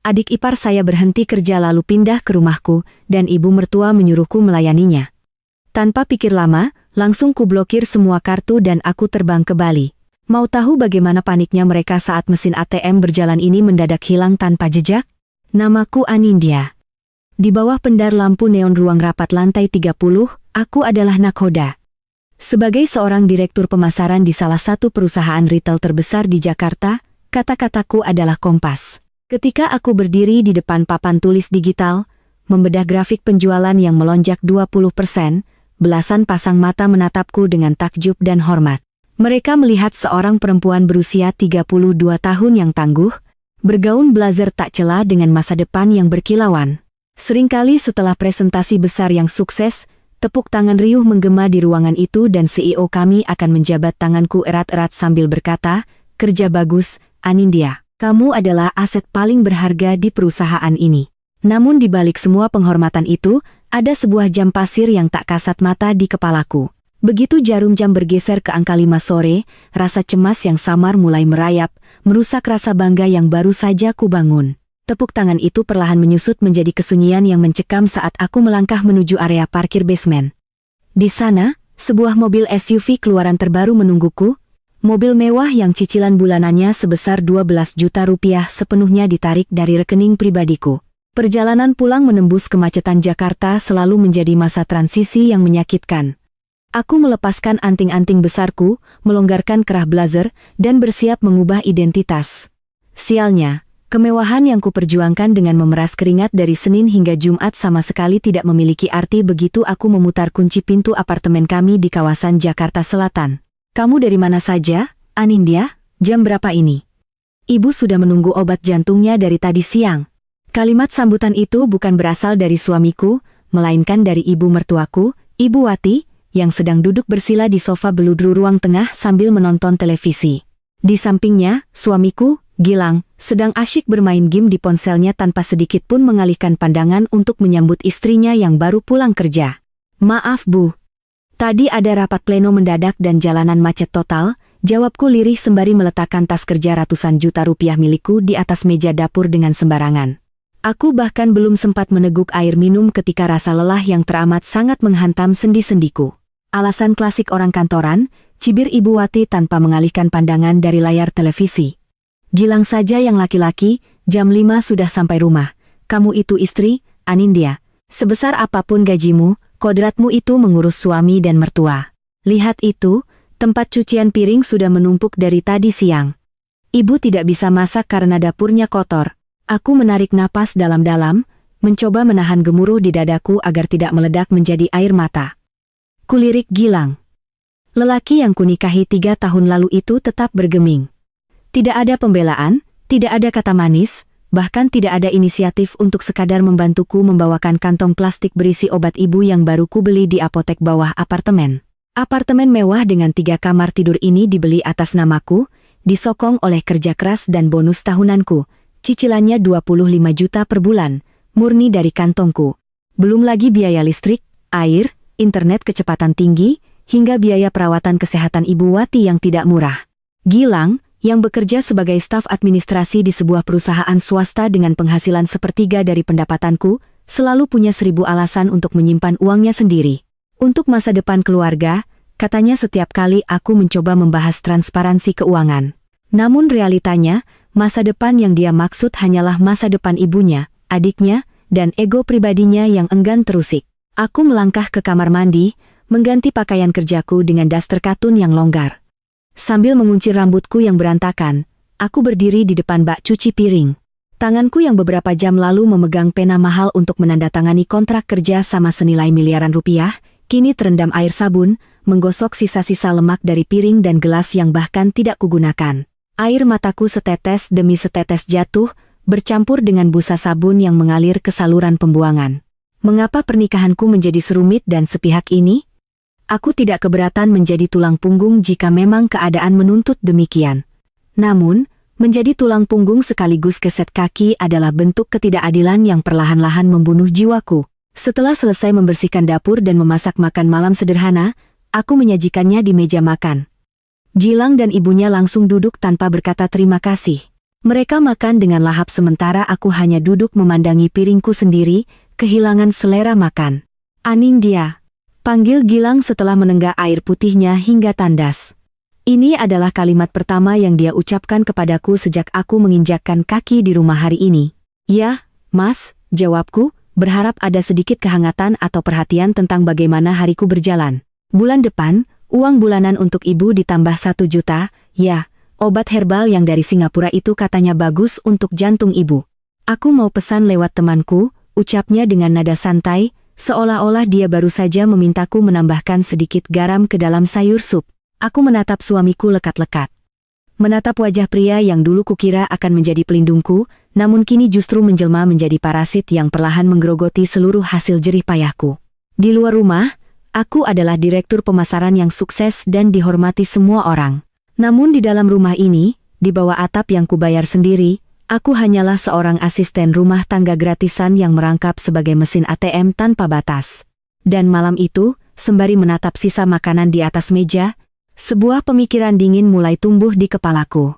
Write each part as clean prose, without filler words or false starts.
Adik ipar saya berhenti kerja lalu pindah ke rumahku, dan ibu mertua menyuruhku melayaninya. Tanpa pikir lama, langsung kublokir semua kartu dan aku terbang ke Bali. Mau tahu bagaimana paniknya mereka saat mesin ATM berjalan ini mendadak hilang tanpa jejak? Namaku Anindya. Di bawah pendar lampu neon ruang rapat lantai 30, aku adalah nakhoda. Sebagai seorang direktur pemasaran di salah satu perusahaan retail terbesar di Jakarta, kata-kataku adalah kompas. Ketika aku berdiri di depan papan tulis digital, membedah grafik penjualan yang melonjak 20%, belasan pasang mata menatapku dengan takjub dan hormat. Mereka melihat seorang perempuan berusia 32 tahun yang tangguh, bergaun blazer tak cela dengan masa depan yang berkilauan. Seringkali setelah presentasi besar yang sukses, tepuk tangan riuh menggema di ruangan itu dan CEO kami akan menjabat tanganku erat-erat sambil berkata, "Kerja bagus, Anindya. Kamu adalah aset paling berharga di perusahaan ini." Namun di balik semua penghormatan itu, ada sebuah jam pasir yang tak kasat mata di kepalaku. Begitu jarum jam bergeser ke angka 5 sore, rasa cemas yang samar mulai merayap, merusak rasa bangga yang baru saja kubangun. Tepuk tangan itu perlahan menyusut menjadi kesunyian yang mencekam saat aku melangkah menuju area parkir basement. Di sana, sebuah mobil SUV keluaran terbaru menungguku. Mobil mewah yang cicilan bulanannya sebesar 12 juta rupiah sepenuhnya ditarik dari rekening pribadiku. Perjalanan pulang menembus kemacetan Jakarta selalu menjadi masa transisi yang menyakitkan. Aku melepaskan anting-anting besarku, melonggarkan kerah blazer, dan bersiap mengubah identitas. Sialnya, kemewahan yang kuperjuangkan dengan memeras keringat dari Senin hingga Jumat sama sekali tidak memiliki arti begitu aku memutar kunci pintu apartemen kami di kawasan Jakarta Selatan. "Kamu dari mana saja, Anindya? Jam berapa ini?" "Ibu sudah menunggu obat jantungnya dari tadi siang." Kalimat sambutan itu bukan berasal dari suamiku, melainkan dari ibu mertuaku, Ibu Wati, yang sedang duduk bersila di sofa beludru ruang tengah sambil menonton televisi. Di sampingnya, suamiku, Gilang, sedang asyik bermain game di ponselnya tanpa sedikit pun mengalihkan pandangan untuk menyambut istrinya yang baru pulang kerja. "Maaf Bu. Tadi ada rapat pleno mendadak dan jalanan macet total," jawabku lirih sembari meletakkan tas kerja ratusan juta rupiah milikku di atas meja dapur dengan sembarangan. Aku bahkan belum sempat meneguk air minum ketika rasa lelah yang teramat sangat menghantam sendi-sendiku. "Alasan klasik orang kantoran," cibir Ibu Wati tanpa mengalihkan pandangan dari layar televisi. "Gilang saja yang laki-laki, jam 5 sudah sampai rumah. Kamu itu istri, Anindya. Sebesar apapun gajimu, kodratmu itu mengurus suami dan mertua. Lihat itu, tempat cucian piring sudah menumpuk dari tadi siang. Ibu tidak bisa masak karena dapurnya kotor." Aku menarik napas dalam-dalam, mencoba menahan gemuruh di dadaku agar tidak meledak menjadi air mata. Kulirik Gilang. Lelaki yang kunikahi 3 tahun lalu itu tetap bergeming. Tidak ada pembelaan, tidak ada kata manis, bahkan tidak ada inisiatif untuk sekadar membantuku membawakan kantong plastik berisi obat ibu yang baru kubeli di apotek bawah apartemen. Apartemen mewah dengan 3 kamar tidur ini dibeli atas namaku, disokong oleh kerja keras dan bonus tahunanku. Cicilannya 25 juta per bulan, murni dari kantongku. Belum lagi biaya listrik, air, internet kecepatan tinggi, hingga biaya perawatan kesehatan Ibu Wati yang tidak murah. Gilang, yang bekerja sebagai staf administrasi di sebuah perusahaan swasta dengan penghasilan sepertiga dari pendapatanku, selalu punya 1000 alasan untuk menyimpan uangnya sendiri. Untuk masa depan keluarga, katanya setiap kali aku mencoba membahas transparansi keuangan. Namun realitanya, masa depan yang dia maksud hanyalah masa depan ibunya, adiknya, dan ego pribadinya yang enggan terusik. Aku melangkah ke kamar mandi, mengganti pakaian kerjaku dengan daster katun yang longgar. Sambil menguncir rambutku yang berantakan, aku berdiri di depan bak cuci piring. Tanganku yang beberapa jam lalu memegang pena mahal untuk menandatangani kontrak kerja sama senilai miliaran rupiah, kini terendam air sabun, menggosok sisa-sisa lemak dari piring dan gelas yang bahkan tidak kugunakan. Air mataku setetes demi setetes jatuh, bercampur dengan busa sabun yang mengalir ke saluran pembuangan. Mengapa pernikahanku menjadi serumit dan sepihak ini? Aku tidak keberatan menjadi tulang punggung jika memang keadaan menuntut demikian. Namun, menjadi tulang punggung sekaligus keset kaki adalah bentuk ketidakadilan yang perlahan-lahan membunuh jiwaku. Setelah selesai membersihkan dapur dan memasak makan malam sederhana, aku menyajikannya di meja makan. Gilang dan ibunya langsung duduk tanpa berkata terima kasih. Mereka makan dengan lahap sementara aku hanya duduk memandangi piringku sendiri, kehilangan selera makan. Anindya, panggil Gilang setelah menenggak air putihnya hingga tandas. Ini adalah kalimat pertama yang dia ucapkan kepadaku sejak aku menginjakkan kaki di rumah hari ini. Ya, Mas, jawabku, berharap ada sedikit kehangatan atau perhatian tentang bagaimana hariku berjalan. Bulan depan, uang bulanan untuk ibu ditambah 1 juta, ya, obat herbal yang dari Singapura itu katanya bagus untuk jantung ibu. Aku mau pesan lewat temanku, ucapnya dengan nada santai, seolah-olah dia baru saja memintaku menambahkan sedikit garam ke dalam sayur sup. Aku menatap suamiku lekat-lekat. Menatap wajah pria yang dulu kukira akan menjadi pelindungku, namun kini justru menjelma menjadi parasit yang perlahan menggerogoti seluruh hasil jerih payahku. Di luar rumah, aku adalah direktur pemasaran yang sukses dan dihormati semua orang. Namun di dalam rumah ini, di bawah atap yang kubayar sendiri, aku hanyalah seorang asisten rumah tangga gratisan yang merangkap sebagai mesin ATM tanpa batas. Dan malam itu, sembari menatap sisa makanan di atas meja, sebuah pemikiran dingin mulai tumbuh di kepalaku.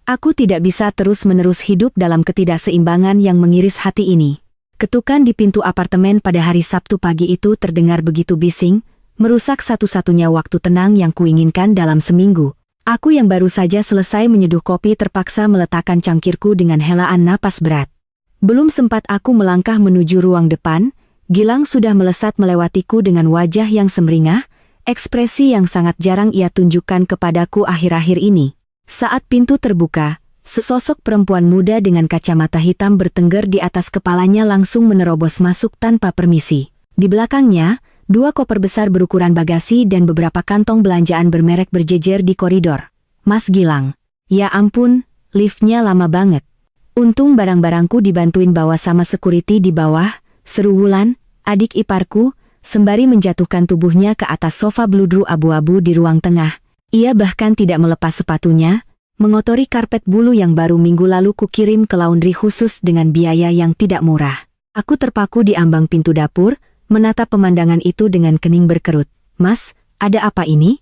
Aku tidak bisa terus-menerus hidup dalam ketidakseimbangan yang mengiris hati ini. Ketukan di pintu apartemen pada hari Sabtu pagi itu terdengar begitu bising, merusak satu-satunya waktu tenang yang kuinginkan dalam seminggu. Aku yang baru saja selesai menyeduh kopi terpaksa meletakkan cangkirku dengan helaan napas berat. Belum sempat aku melangkah menuju ruang depan, Gilang sudah melesat melewatiku dengan wajah yang semringah, ekspresi yang sangat jarang ia tunjukkan kepadaku akhir-akhir ini. Saat pintu terbuka, sesosok perempuan muda dengan kacamata hitam bertengger di atas kepalanya langsung menerobos masuk tanpa permisi. Di belakangnya, 2 koper besar berukuran bagasi dan beberapa kantong belanjaan bermerek berjejer di koridor. Mas Gilang. Ya ampun, liftnya lama banget. Untung barang-barangku dibantuin bawa sama security di bawah, seru Wulan, adik iparku, sembari menjatuhkan tubuhnya ke atas sofa bludru abu-abu di ruang tengah. Ia bahkan tidak melepas sepatunya, mengotori karpet bulu yang baru minggu lalu kukirim ke laundry khusus dengan biaya yang tidak murah. Aku terpaku di ambang pintu dapur, menatap pemandangan itu dengan kening berkerut. Mas, ada apa ini?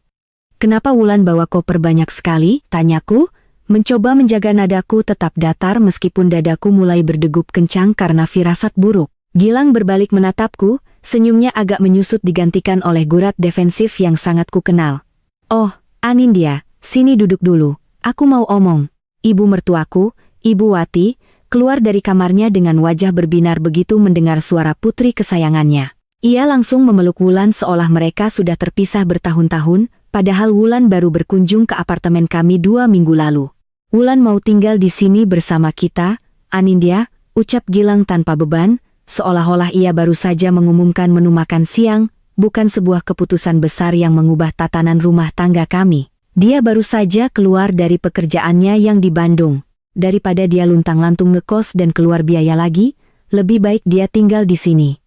Kenapa Wulan bawa koper banyak sekali? Tanyaku, mencoba menjaga nadaku tetap datar meskipun dadaku mulai berdegup kencang karena firasat buruk. Gilang berbalik menatapku, senyumnya agak menyusut digantikan oleh gurat defensif yang sangat kukenal. Oh, Anindya, sini duduk dulu. Aku mau omong. Ibu mertuaku, Ibu Wati, keluar dari kamarnya dengan wajah berbinar begitu mendengar suara putri kesayangannya. Ia langsung memeluk Wulan seolah mereka sudah terpisah bertahun-tahun, padahal Wulan baru berkunjung ke apartemen kami 2 minggu lalu. Wulan mau tinggal di sini bersama kita, Anindya, ucap Gilang tanpa beban, seolah-olah ia baru saja mengumumkan menu makan siang, bukan sebuah keputusan besar yang mengubah tatanan rumah tangga kami. Dia baru saja keluar dari pekerjaannya yang di Bandung. Daripada dia luntang-lantung ngekos dan keluar biaya lagi, lebih baik dia tinggal di sini.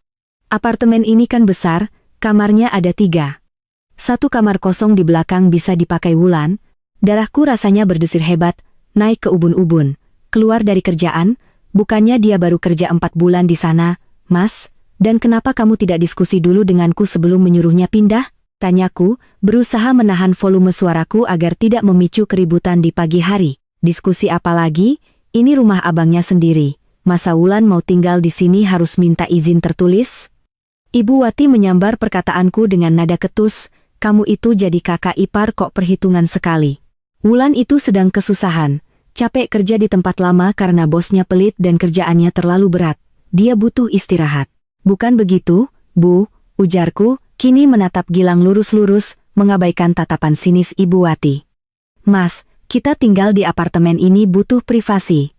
Apartemen ini kan besar, kamarnya ada 3. 1 kamar kosong di belakang bisa dipakai Wulan. Darahku rasanya berdesir hebat, naik ke ubun-ubun. Keluar dari kerjaan, bukannya dia baru kerja 4 bulan di sana, Mas, dan kenapa kamu tidak diskusi dulu denganku sebelum menyuruhnya pindah? Tanyaku, berusaha menahan volume suaraku agar tidak memicu keributan di pagi hari. Diskusi apa lagi? Ini rumah abangnya sendiri. Masa Wulan mau tinggal di sini harus minta izin tertulis? Ibu Wati menyambar perkataanku dengan nada ketus, kamu itu jadi kakak ipar kok perhitungan sekali. Wulan itu sedang kesusahan, capek kerja di tempat lama karena bosnya pelit dan kerjaannya terlalu berat. Dia butuh istirahat. Bukan begitu, Bu, ujarku, kini menatap Gilang lurus-lurus, mengabaikan tatapan sinis Ibu Wati. Mas, kita tinggal di apartemen ini butuh privasi.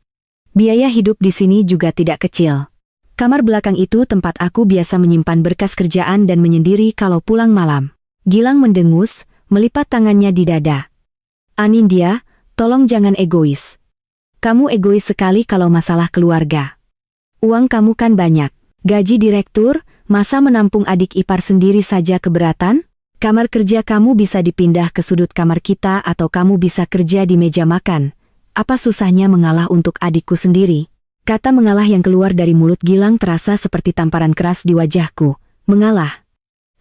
Biaya hidup di sini juga tidak kecil. Kamar belakang itu tempat aku biasa menyimpan berkas kerjaan dan menyendiri kalau pulang malam. Gilang mendengus, melipat tangannya di dada. Anindya, tolong jangan egois. Kamu egois sekali kalau masalah keluarga. Uang kamu kan banyak. Gaji direktur, masa menampung adik ipar sendiri saja keberatan? Kamar kerja kamu bisa dipindah ke sudut kamar kita atau kamu bisa kerja di meja makan. Apa susahnya mengalah untuk adikku sendiri? Kata mengalah yang keluar dari mulut Gilang terasa seperti tamparan keras di wajahku. Mengalah.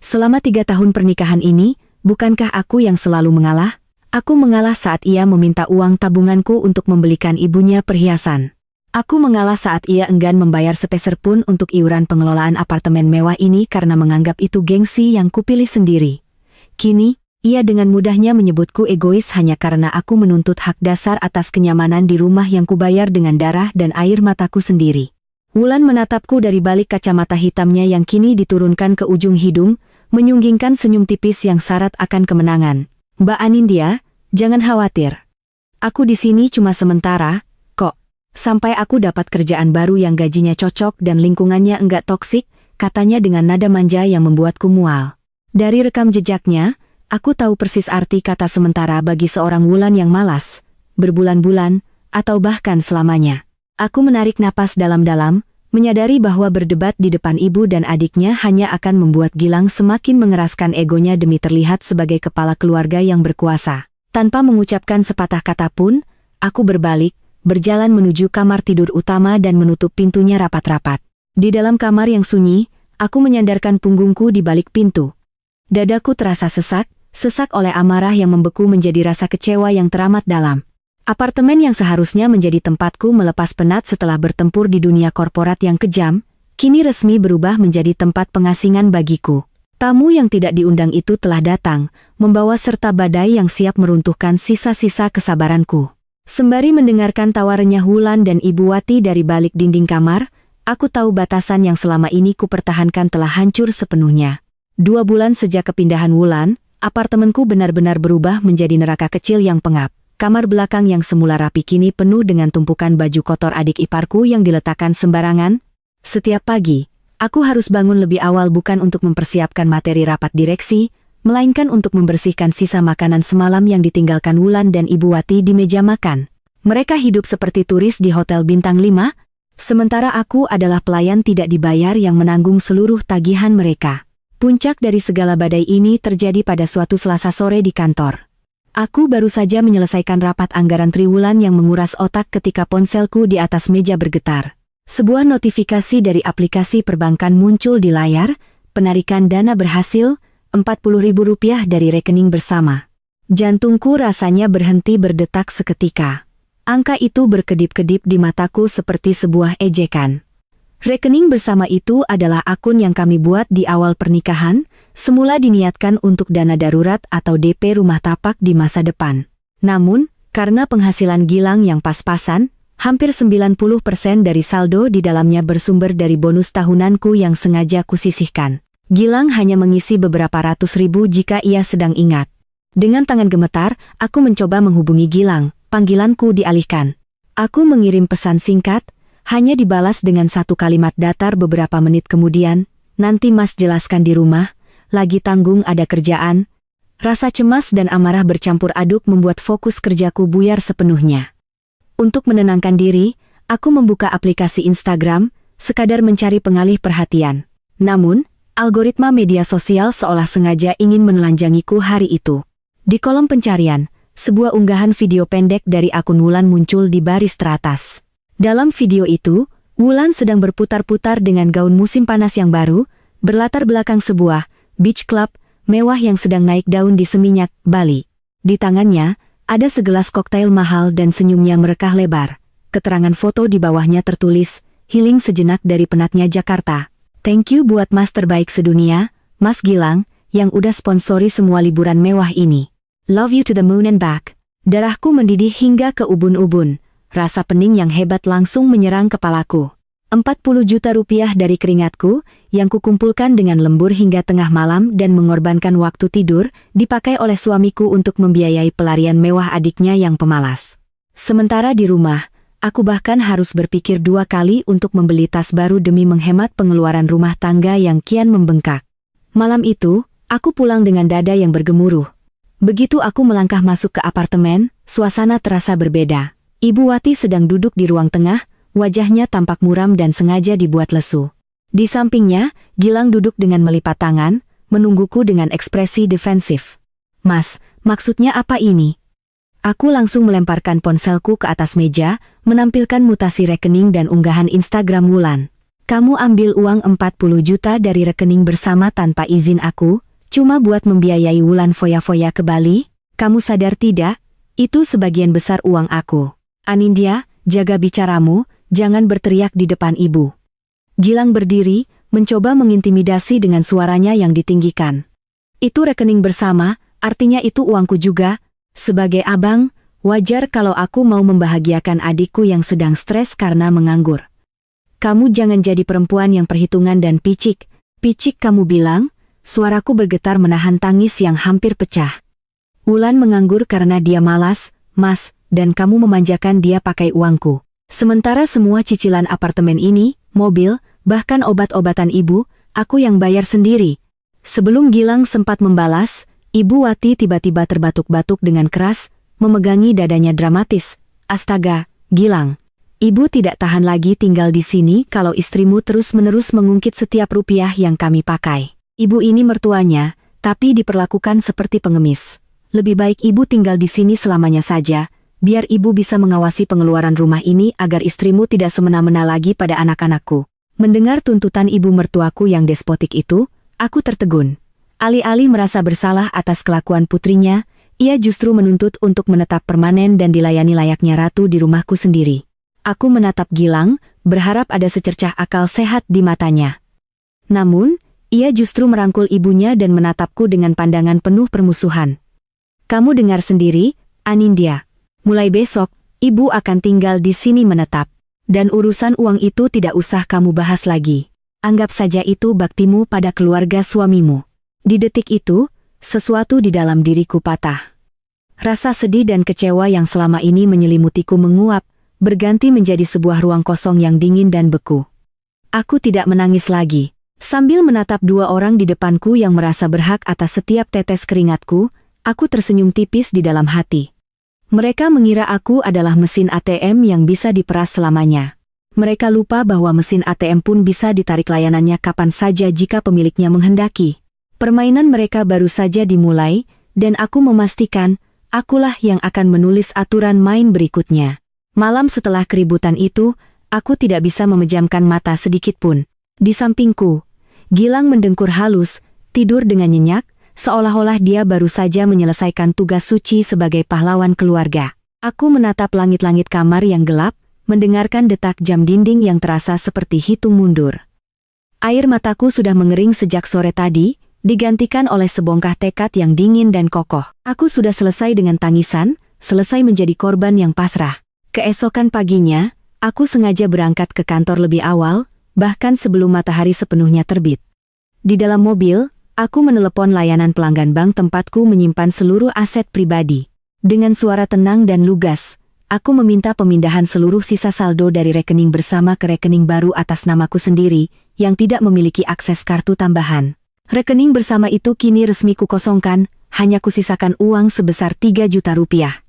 Selama 3 tahun pernikahan ini, bukankah aku yang selalu mengalah? Aku mengalah saat ia meminta uang tabunganku untuk membelikan ibunya perhiasan. Aku mengalah saat ia enggan membayar sepeser pun untuk iuran pengelolaan apartemen mewah ini karena menganggap itu gengsi yang kupilih sendiri. Kini, ia dengan mudahnya menyebutku egois hanya karena aku menuntut hak dasar atas kenyamanan di rumah yang kubayar dengan darah dan air mataku sendiri. Wulan menatapku dari balik kacamata hitamnya yang kini diturunkan ke ujung hidung, menyunggingkan senyum tipis yang syarat akan kemenangan. Mbak Anindya, jangan khawatir. Aku di sini cuma sementara, kok. Sampai aku dapat kerjaan baru yang gajinya cocok dan lingkungannya enggak toksik, katanya dengan nada manja yang membuatku mual. Dari rekam jejaknya, aku tahu persis arti kata sementara bagi seorang Wulan yang malas, berbulan-bulan, atau bahkan selamanya. Aku menarik napas dalam-dalam, menyadari bahwa berdebat di depan ibu dan adiknya hanya akan membuat Gilang semakin mengeraskan egonya demi terlihat sebagai kepala keluarga yang berkuasa. Tanpa mengucapkan sepatah kata pun, aku berbalik, berjalan menuju kamar tidur utama dan menutup pintunya rapat-rapat. Di dalam kamar yang sunyi, aku menyandarkan punggungku di balik pintu. Dadaku terasa sesak oleh amarah yang membeku menjadi rasa kecewa yang teramat dalam. Apartemen yang seharusnya menjadi tempatku melepas penat setelah bertempur di dunia korporat yang kejam, kini resmi berubah menjadi tempat pengasingan bagiku. Tamu yang tidak diundang itu telah datang, membawa serta badai yang siap meruntuhkan sisa-sisa kesabaranku. Sembari mendengarkan tawa renyah Wulan dan Ibu Wati dari balik dinding kamar, aku tahu batasan yang selama ini kupertahankan telah hancur sepenuhnya. 2 bulan sejak kepindahan Wulan, apartemenku benar-benar berubah menjadi neraka kecil yang pengap. Kamar belakang yang semula rapi kini penuh dengan tumpukan baju kotor adik iparku yang diletakkan sembarangan. Setiap pagi, aku harus bangun lebih awal bukan untuk mempersiapkan materi rapat direksi, melainkan untuk membersihkan sisa makanan semalam yang ditinggalkan Wulan dan Ibu Wati di meja makan. Mereka hidup seperti turis di hotel bintang 5, sementara aku adalah pelayan tidak dibayar yang menanggung seluruh tagihan mereka. Puncak dari segala badai ini terjadi pada suatu Selasa sore di kantor. Aku baru saja menyelesaikan rapat anggaran triwulan yang menguras otak ketika ponselku di atas meja bergetar. Sebuah notifikasi dari aplikasi perbankan muncul di layar, penarikan dana berhasil, Rp40.000 dari rekening bersama. Jantungku rasanya berhenti berdetak seketika. Angka itu berkedip-kedip di mataku seperti sebuah ejekan. Rekening bersama itu adalah akun yang kami buat di awal pernikahan, semula diniatkan untuk dana darurat atau DP rumah tapak di masa depan. Namun, karena penghasilan Gilang yang pas-pasan, hampir 90% dari saldo di dalamnya bersumber dari bonus tahunanku yang sengaja kusisihkan. Gilang hanya mengisi beberapa ratus ribu jika ia sedang ingat. Dengan tangan gemetar, aku mencoba menghubungi Gilang, panggilanku dialihkan. Aku mengirim pesan singkat, hanya dibalas dengan satu kalimat datar beberapa menit kemudian, nanti Mas jelaskan di rumah, lagi tanggung ada kerjaan. Rasa cemas dan amarah bercampur aduk membuat fokus kerjaku buyar sepenuhnya. Untuk menenangkan diri, aku membuka aplikasi Instagram, sekadar mencari pengalih perhatian. Namun, algoritma media sosial seolah sengaja ingin menelanjangiku hari itu. Di kolom pencarian, sebuah unggahan video pendek dari akun Wulan muncul di baris teratas. Dalam video itu, Wulan sedang berputar-putar dengan gaun musim panas yang baru, berlatar belakang sebuah beach club mewah yang sedang naik daun di Seminyak, Bali. Di tangannya, ada segelas koktail mahal dan senyumnya merekah lebar. Keterangan foto di bawahnya tertulis, healing sejenak dari penatnya Jakarta. Thank you buat Mas terbaik sedunia, Mas Gilang, yang udah sponsori semua liburan mewah ini. Love you to the moon and back. Darahku mendidih hingga ke ubun-ubun. Rasa pening yang hebat langsung menyerang kepalaku. 40 juta rupiah dari keringatku, yang kukumpulkan dengan lembur hingga tengah malam dan mengorbankan waktu tidur, dipakai oleh suamiku untuk membiayai pelarian mewah adiknya yang pemalas. Sementara di rumah, aku bahkan harus berpikir 2 kali untuk membeli tas baru demi menghemat pengeluaran rumah tangga yang kian membengkak. Malam itu, aku pulang dengan dada yang bergemuruh. Begitu aku melangkah masuk ke apartemen, suasana terasa berbeda. Ibu Wati sedang duduk di ruang tengah, wajahnya tampak muram dan sengaja dibuat lesu. Di sampingnya, Gilang duduk dengan melipat tangan, menungguku dengan ekspresi defensif. Mas, maksudnya apa ini? Aku langsung melemparkan ponselku ke atas meja, menampilkan mutasi rekening dan unggahan Instagram Wulan. Kamu ambil uang 40 juta dari rekening bersama tanpa izin aku, cuma buat membiayai Wulan foya-foya ke Bali? Kamu sadar tidak? Itu sebagian besar uang aku. Anindya, jaga bicaramu, jangan berteriak di depan ibu. Gilang berdiri, mencoba mengintimidasi dengan suaranya yang ditinggikan. Itu rekening bersama, artinya itu uangku juga. Sebagai abang, wajar kalau aku mau membahagiakan adikku yang sedang stres karena menganggur. Kamu jangan jadi perempuan yang perhitungan dan picik. Picik kamu bilang? Suaraku bergetar menahan tangis yang hampir pecah. Wulan menganggur karena dia malas, Mas, dan kamu memanjakan dia pakai uangku. Sementara semua cicilan apartemen ini, mobil, bahkan obat-obatan ibu, aku yang bayar sendiri. Sebelum Gilang sempat membalas, Ibu Wati tiba-tiba terbatuk-batuk dengan keras, memegangi dadanya dramatis. Astaga, Gilang. Ibu tidak tahan lagi tinggal di sini kalau istrimu terus-menerus mengungkit setiap rupiah yang kami pakai. Ibu ini mertuanya, tapi diperlakukan seperti pengemis. Lebih baik ibu tinggal di sini selamanya saja, biar ibu bisa mengawasi pengeluaran rumah ini agar istrimu tidak semena-mena lagi pada anak-anakku. Mendengar tuntutan ibu mertuaku yang despotik itu, aku tertegun. Alih-alih merasa bersalah atas kelakuan putrinya, ia justru menuntut untuk menetap permanen dan dilayani layaknya ratu di rumahku sendiri. Aku menatap Gilang, berharap ada secercah akal sehat di matanya. Namun, ia justru merangkul ibunya dan menatapku dengan pandangan penuh permusuhan. Kamu dengar sendiri, Anindya. Mulai besok, ibu akan tinggal di sini menetap. Dan urusan uang itu tidak usah kamu bahas lagi. Anggap saja itu baktimu pada keluarga suamimu. Di detik itu, sesuatu di dalam diriku patah. Rasa sedih dan kecewa yang selama ini menyelimutiku menguap, berganti menjadi sebuah ruang kosong yang dingin dan beku. Aku tidak menangis lagi. Sambil menatap dua orang di depanku yang merasa berhak atas setiap tetes keringatku, aku tersenyum tipis di dalam hati. Mereka mengira aku adalah mesin ATM yang bisa diperas selamanya. Mereka lupa bahwa mesin ATM pun bisa ditarik layanannya kapan saja jika pemiliknya menghendaki. Permainan mereka baru saja dimulai, dan aku memastikan, akulah yang akan menulis aturan main berikutnya. Malam setelah keributan itu, aku tidak bisa memejamkan mata sedikitpun. Di sampingku, Gilang mendengkur halus, tidur dengan nyenyak, seolah-olah dia baru saja menyelesaikan tugas suci sebagai pahlawan keluarga. Aku menatap langit-langit kamar yang gelap, mendengarkan detak jam dinding yang terasa seperti hitung mundur. Air mataku sudah mengering sejak sore tadi, digantikan oleh sebongkah tekad yang dingin dan kokoh. Aku sudah selesai dengan tangisan, selesai menjadi korban yang pasrah. Keesokan paginya, aku sengaja berangkat ke kantor lebih awal, bahkan sebelum matahari sepenuhnya terbit. Di dalam mobil, aku menelepon layanan pelanggan bank tempatku menyimpan seluruh aset pribadi. Dengan suara tenang dan lugas, aku meminta pemindahan seluruh sisa saldo dari rekening bersama ke rekening baru atas namaku sendiri, yang tidak memiliki akses kartu tambahan. Rekening bersama itu kini resmi kukosongkan, hanya kusisakan uang sebesar 3 juta rupiah.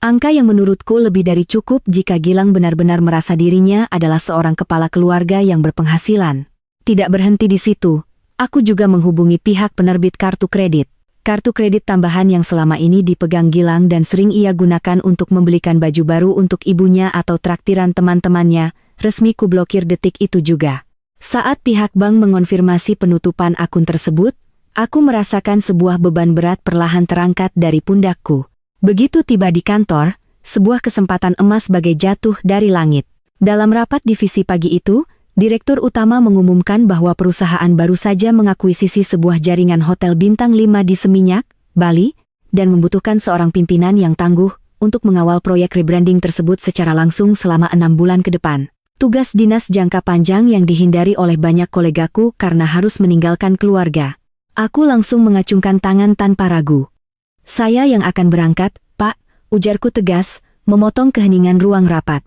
Angka yang menurutku lebih dari cukup jika Gilang benar-benar merasa dirinya adalah seorang kepala keluarga yang berpenghasilan. Tidak berhenti di situ. Aku juga menghubungi pihak penerbit kartu kredit. Kartu kredit tambahan yang selama ini dipegang Gilang dan sering ia gunakan untuk membelikan baju baru untuk ibunya atau traktiran teman-temannya, resmi kublokir detik itu juga. Saat pihak bank mengonfirmasi penutupan akun tersebut, aku merasakan sebuah beban berat perlahan terangkat dari pundakku. Begitu tiba di kantor, sebuah kesempatan emas bagai jatuh dari langit. Dalam rapat divisi pagi itu, Direktur Utama mengumumkan bahwa perusahaan baru saja mengakuisisi sebuah jaringan hotel bintang 5 di Seminyak, Bali, dan membutuhkan seorang pimpinan yang tangguh untuk mengawal proyek rebranding tersebut secara langsung selama 6 bulan ke depan. Tugas dinas jangka panjang yang dihindari oleh banyak kolegaku karena harus meninggalkan keluarga. Aku langsung mengacungkan tangan tanpa ragu. Saya yang akan berangkat, Pak, ujarku tegas, memotong keheningan ruang rapat.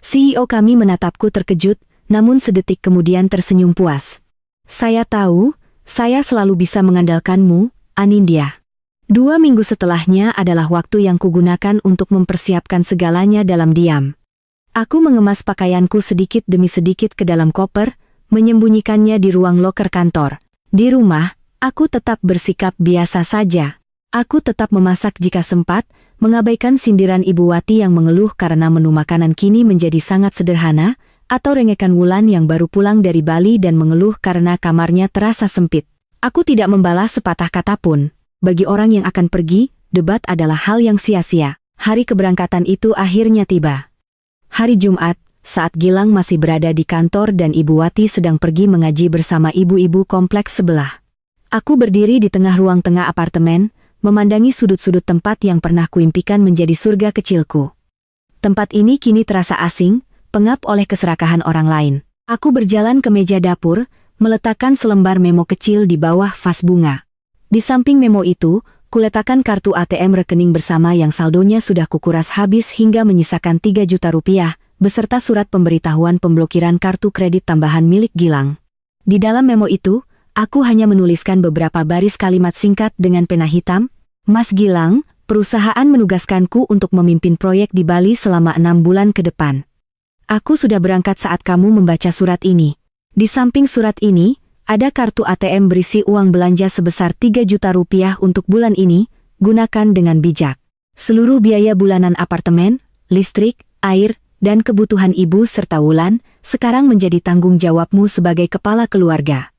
CEO kami menatapku terkejut, namun sedetik kemudian tersenyum puas. Saya tahu, saya selalu bisa mengandalkanmu, Anindya. 2 minggu setelahnya adalah waktu yang kugunakan untuk mempersiapkan segalanya dalam diam. Aku mengemas pakaianku sedikit demi sedikit ke dalam koper, menyembunyikannya di ruang loker kantor. Di rumah, aku tetap bersikap biasa saja. Aku tetap memasak jika sempat, mengabaikan sindiran Ibu Wati yang mengeluh karena menu makanan kini menjadi sangat sederhana, atau rengekan Wulan yang baru pulang dari Bali dan mengeluh karena kamarnya terasa sempit. Aku tidak membalas sepatah kata pun. Bagi orang yang akan pergi, debat adalah hal yang sia-sia. Hari keberangkatan itu akhirnya tiba. Hari Jumat, saat Gilang masih berada di kantor dan Ibu Wati sedang pergi mengaji bersama ibu-ibu kompleks sebelah. Aku berdiri di tengah ruang tengah apartemen, memandangi sudut-sudut tempat yang pernah kuimpikan menjadi surga kecilku. Tempat ini kini terasa asing, pengap oleh keserakahan orang lain. Aku berjalan ke meja dapur, meletakkan selembar memo kecil di bawah vas bunga. Di samping memo itu, kuletakkan kartu ATM rekening bersama yang saldonya sudah kukuras habis hingga menyisakan 3 juta rupiah, beserta surat pemberitahuan pemblokiran kartu kredit tambahan milik Gilang. Di dalam memo itu, aku hanya menuliskan beberapa baris kalimat singkat dengan pena hitam. Mas Gilang, perusahaan menugaskanku untuk memimpin proyek di Bali selama 6 bulan ke depan. Aku sudah berangkat saat kamu membaca surat ini. Di samping surat ini, ada kartu ATM berisi uang belanja sebesar 3 juta rupiah untuk bulan ini, gunakan dengan bijak. Seluruh biaya bulanan apartemen, listrik, air, dan kebutuhan ibu serta Wulan, sekarang menjadi tanggung jawabmu sebagai kepala keluarga.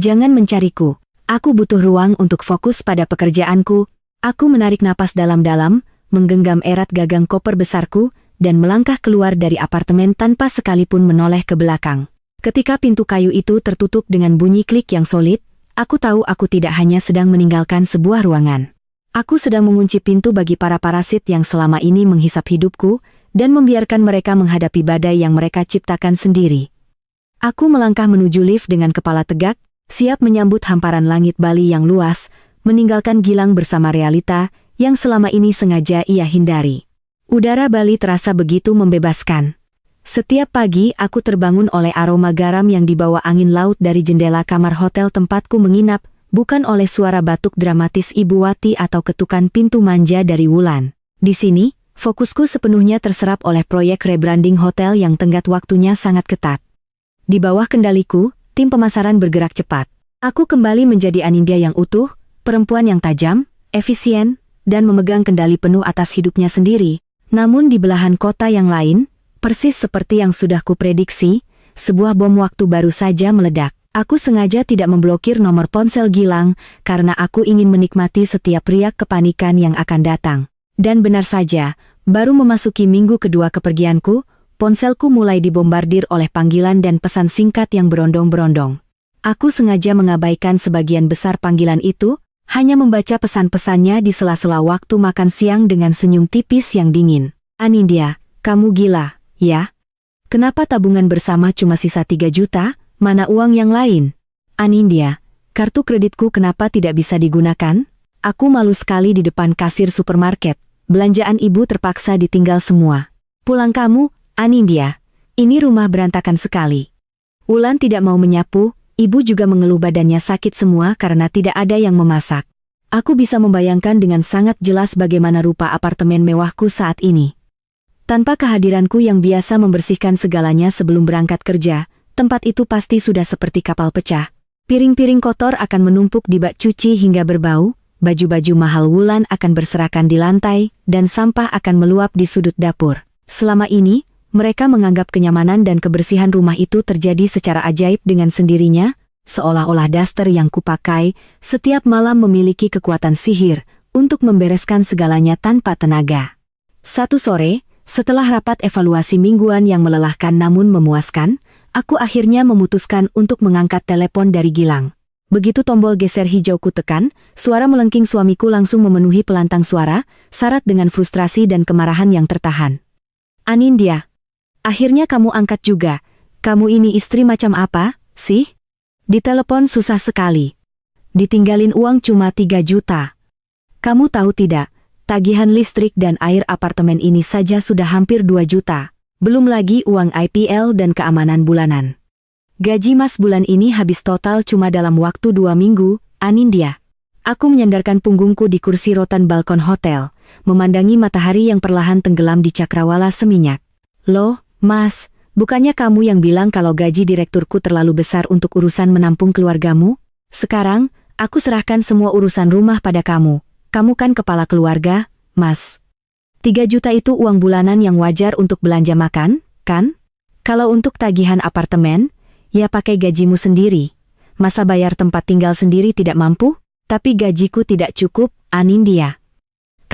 Jangan mencariku, aku butuh ruang untuk fokus pada pekerjaanku. Aku menarik napas dalam-dalam, menggenggam erat gagang koper besarku, dan melangkah keluar dari apartemen tanpa sekalipun menoleh ke belakang. Ketika pintu kayu itu tertutup dengan bunyi klik yang solid, aku tahu aku tidak hanya sedang meninggalkan sebuah ruangan. Aku sedang mengunci pintu bagi para parasit yang selama ini menghisap hidupku, dan membiarkan mereka menghadapi badai yang mereka ciptakan sendiri. Aku melangkah menuju lift dengan kepala tegak, siap menyambut hamparan langit Bali yang luas, meninggalkan Gilang bersama realita yang selama ini sengaja ia hindari. Udara Bali terasa begitu membebaskan. Setiap pagi aku terbangun oleh aroma garam yang dibawa angin laut dari jendela kamar hotel tempatku menginap, bukan oleh suara batuk dramatis Ibu Wati atau ketukan pintu manja dari Wulan. Di sini, fokusku sepenuhnya terserap oleh proyek rebranding hotel yang tenggat waktunya sangat ketat. Di bawah kendaliku, tim pemasaran bergerak cepat. Aku kembali menjadi Anindya yang utuh, perempuan yang tajam, efisien, dan memegang kendali penuh atas hidupnya sendiri. Namun di belahan kota yang lain, persis seperti yang sudah kuprediksi, sebuah bom waktu baru saja meledak. Aku sengaja tidak memblokir nomor ponsel Gilang, karena aku ingin menikmati setiap riak kepanikan yang akan datang. Dan benar saja, baru memasuki minggu kedua kepergianku, ponselku mulai dibombardir oleh panggilan dan pesan singkat yang berondong-berondong. Aku sengaja mengabaikan sebagian besar panggilan itu, hanya membaca pesan-pesannya di sela-sela waktu makan siang dengan senyum tipis yang dingin. Anindya, kamu gila, ya? Kenapa tabungan bersama cuma sisa 3 juta? Mana uang yang lain? Anindya, kartu kreditku kenapa tidak bisa digunakan? Aku malu sekali di depan kasir supermarket. Belanjaan ibu terpaksa ditinggal semua. Pulang kamu, Anindya. Ini rumah berantakan sekali. Wulan tidak mau menyapu. Ibu juga mengeluh badannya sakit semua karena tidak ada yang memasak. Aku bisa membayangkan dengan sangat jelas bagaimana rupa apartemen mewahku saat ini. Tanpa kehadiranku yang biasa membersihkan segalanya sebelum berangkat kerja, tempat itu pasti sudah seperti kapal pecah. Piring-piring kotor akan menumpuk di bak cuci hingga berbau, baju-baju mahal Wulan akan berserakan di lantai, dan sampah akan meluap di sudut dapur. Selama ini, mereka menganggap kenyamanan dan kebersihan rumah itu terjadi secara ajaib dengan sendirinya, seolah-olah daster yang kupakai setiap malam memiliki kekuatan sihir untuk membereskan segalanya tanpa tenaga. Satu sore, setelah rapat evaluasi mingguan yang melelahkan namun memuaskan, aku akhirnya memutuskan untuk mengangkat telepon dari Gilang. Begitu tombol geser hijau ku tekan, suara melengking suamiku langsung memenuhi pelantang suara, syarat dengan frustrasi dan kemarahan yang tertahan. Anindya, akhirnya kamu angkat juga. Kamu ini istri macam apa, sih? Ditelepon susah sekali. Ditinggalin uang cuma 3 juta. Kamu tahu tidak, tagihan listrik dan air apartemen ini saja sudah hampir 2 juta. Belum lagi uang IPL dan keamanan bulanan. Gaji Mas bulan ini habis total cuma dalam waktu 2 minggu, Anindya. Aku menyandarkan punggungku di kursi rotan balkon hotel, memandangi matahari yang perlahan tenggelam di cakrawala seminyak. Loh, Mas, bukannya kamu yang bilang kalau gaji direkturku terlalu besar untuk urusan menampung keluargamu? Sekarang, aku serahkan semua urusan rumah pada kamu. Kamu kan kepala keluarga, Mas. 3 juta itu uang bulanan yang wajar untuk belanja makan, kan? Kalau untuk tagihan apartemen, ya pakai gajimu sendiri. Masa bayar tempat tinggal sendiri tidak mampu? Tapi gajiku tidak cukup, Anindya.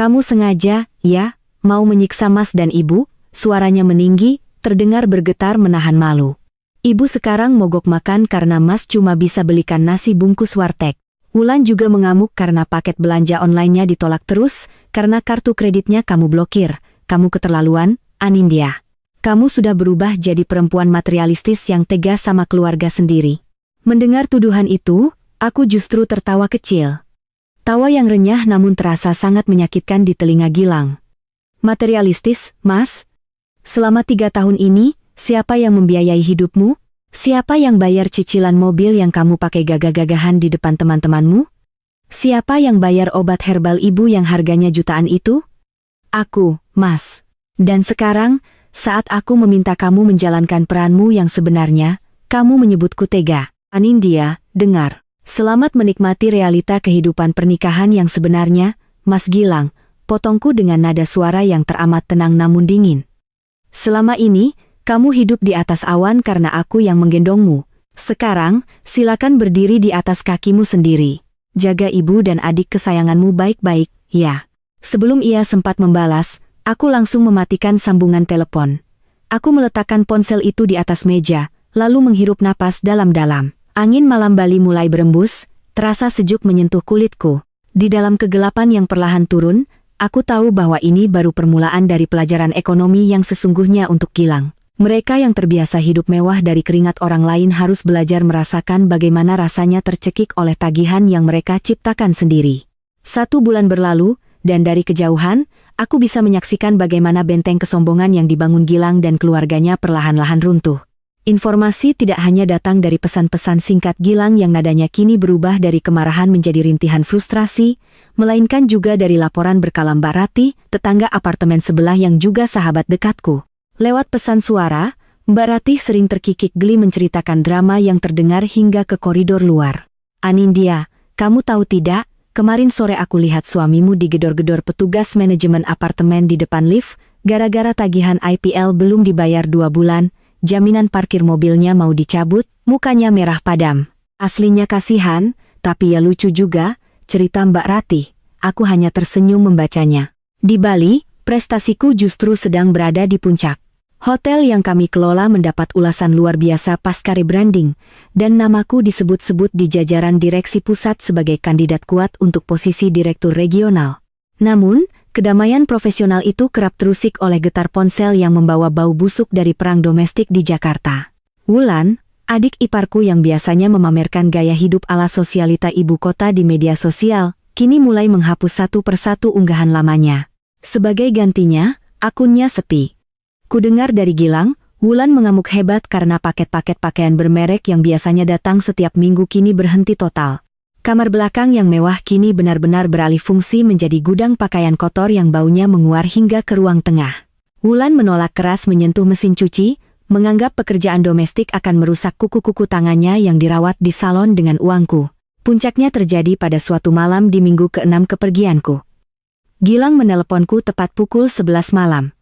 Kamu sengaja, ya, mau menyiksa Mas dan Ibu? Suaranya meninggi, terdengar bergetar menahan malu. Ibu sekarang mogok makan karena Mas cuma bisa belikan nasi bungkus warteg. Wulan juga mengamuk karena paket belanja online-nya ditolak terus, karena kartu kreditnya kamu blokir. Kamu keterlaluan, Anindya. Kamu sudah berubah jadi perempuan materialistis yang tega sama keluarga sendiri. Mendengar tuduhan itu, aku justru tertawa kecil. Tawa yang renyah namun terasa sangat menyakitkan di telinga Gilang. Materialistis, Mas? Selama 3 tahun ini, siapa yang membiayai hidupmu? Siapa yang bayar cicilan mobil yang kamu pakai gagah-gagahan di depan teman-temanmu? Siapa yang bayar obat herbal ibu yang harganya jutaan itu? Aku, Mas. Dan sekarang, saat aku meminta kamu menjalankan peranmu yang sebenarnya, kamu menyebutku tega. Anindya, dengar. Selamat menikmati realita kehidupan pernikahan yang sebenarnya, Mas Gilang, potongku dengan nada suara yang teramat tenang namun dingin. Selama ini, kamu hidup di atas awan karena aku yang menggendongmu. Sekarang, silakan berdiri di atas kakimu sendiri. Jaga ibu dan adik kesayanganmu baik-baik, ya. Sebelum ia sempat membalas, aku langsung mematikan sambungan telepon. Aku meletakkan ponsel itu di atas meja, lalu menghirup napas dalam-dalam. Angin malam Bali mulai berembus, terasa sejuk menyentuh kulitku. Di dalam kegelapan yang perlahan turun, aku tahu bahwa ini baru permulaan dari pelajaran ekonomi yang sesungguhnya untuk Gilang. Mereka yang terbiasa hidup mewah dari keringat orang lain harus belajar merasakan bagaimana rasanya tercekik oleh tagihan yang mereka ciptakan sendiri. 1 bulan berlalu, dan dari kejauhan, aku bisa menyaksikan bagaimana benteng kesombongan yang dibangun Gilang dan keluarganya perlahan-lahan runtuh. Informasi tidak hanya datang dari pesan-pesan singkat Gilang yang nadanya kini berubah dari kemarahan menjadi rintihan frustrasi, melainkan juga dari laporan berkala Mbak Ratih, tetangga apartemen sebelah yang juga sahabat dekatku. Lewat pesan suara, Mbak Ratih sering terkikik geli menceritakan drama yang terdengar hingga ke koridor luar. Anindya, kamu tahu tidak, kemarin sore aku lihat suamimu digedor-gedor petugas manajemen apartemen di depan lift, gara-gara tagihan IPL belum dibayar 2 bulan, jaminan parkir mobilnya mau dicabut, mukanya merah padam. Aslinya kasihan, tapi ya lucu juga, cerita Mbak Ratih. Aku hanya tersenyum membacanya. Di Bali, prestasiku justru sedang berada di puncak. Hotel yang kami kelola mendapat ulasan luar biasa pasca rebranding, dan namaku disebut-sebut di jajaran direksi pusat sebagai kandidat kuat untuk posisi direktur regional. Namun, kedamaian profesional itu kerap terusik oleh getar ponsel yang membawa bau busuk dari perang domestik di Jakarta. Wulan, adik iparku yang biasanya memamerkan gaya hidup ala sosialita ibu kota di media sosial, kini mulai menghapus satu persatu unggahan lamanya. Sebagai gantinya, akunnya sepi. Kudengar dari Gilang, Wulan mengamuk hebat karena paket-paket pakaian bermerek yang biasanya datang setiap minggu kini berhenti total. Kamar belakang yang mewah kini benar-benar beralih fungsi menjadi gudang pakaian kotor yang baunya menguar hingga ke ruang tengah. Wulan menolak keras menyentuh mesin cuci, menganggap pekerjaan domestik akan merusak kuku-kuku tangannya yang dirawat di salon dengan uangku. Puncaknya terjadi pada suatu malam di minggu ke-6 kepergianku. Gilang meneleponku tepat pukul 11 malam.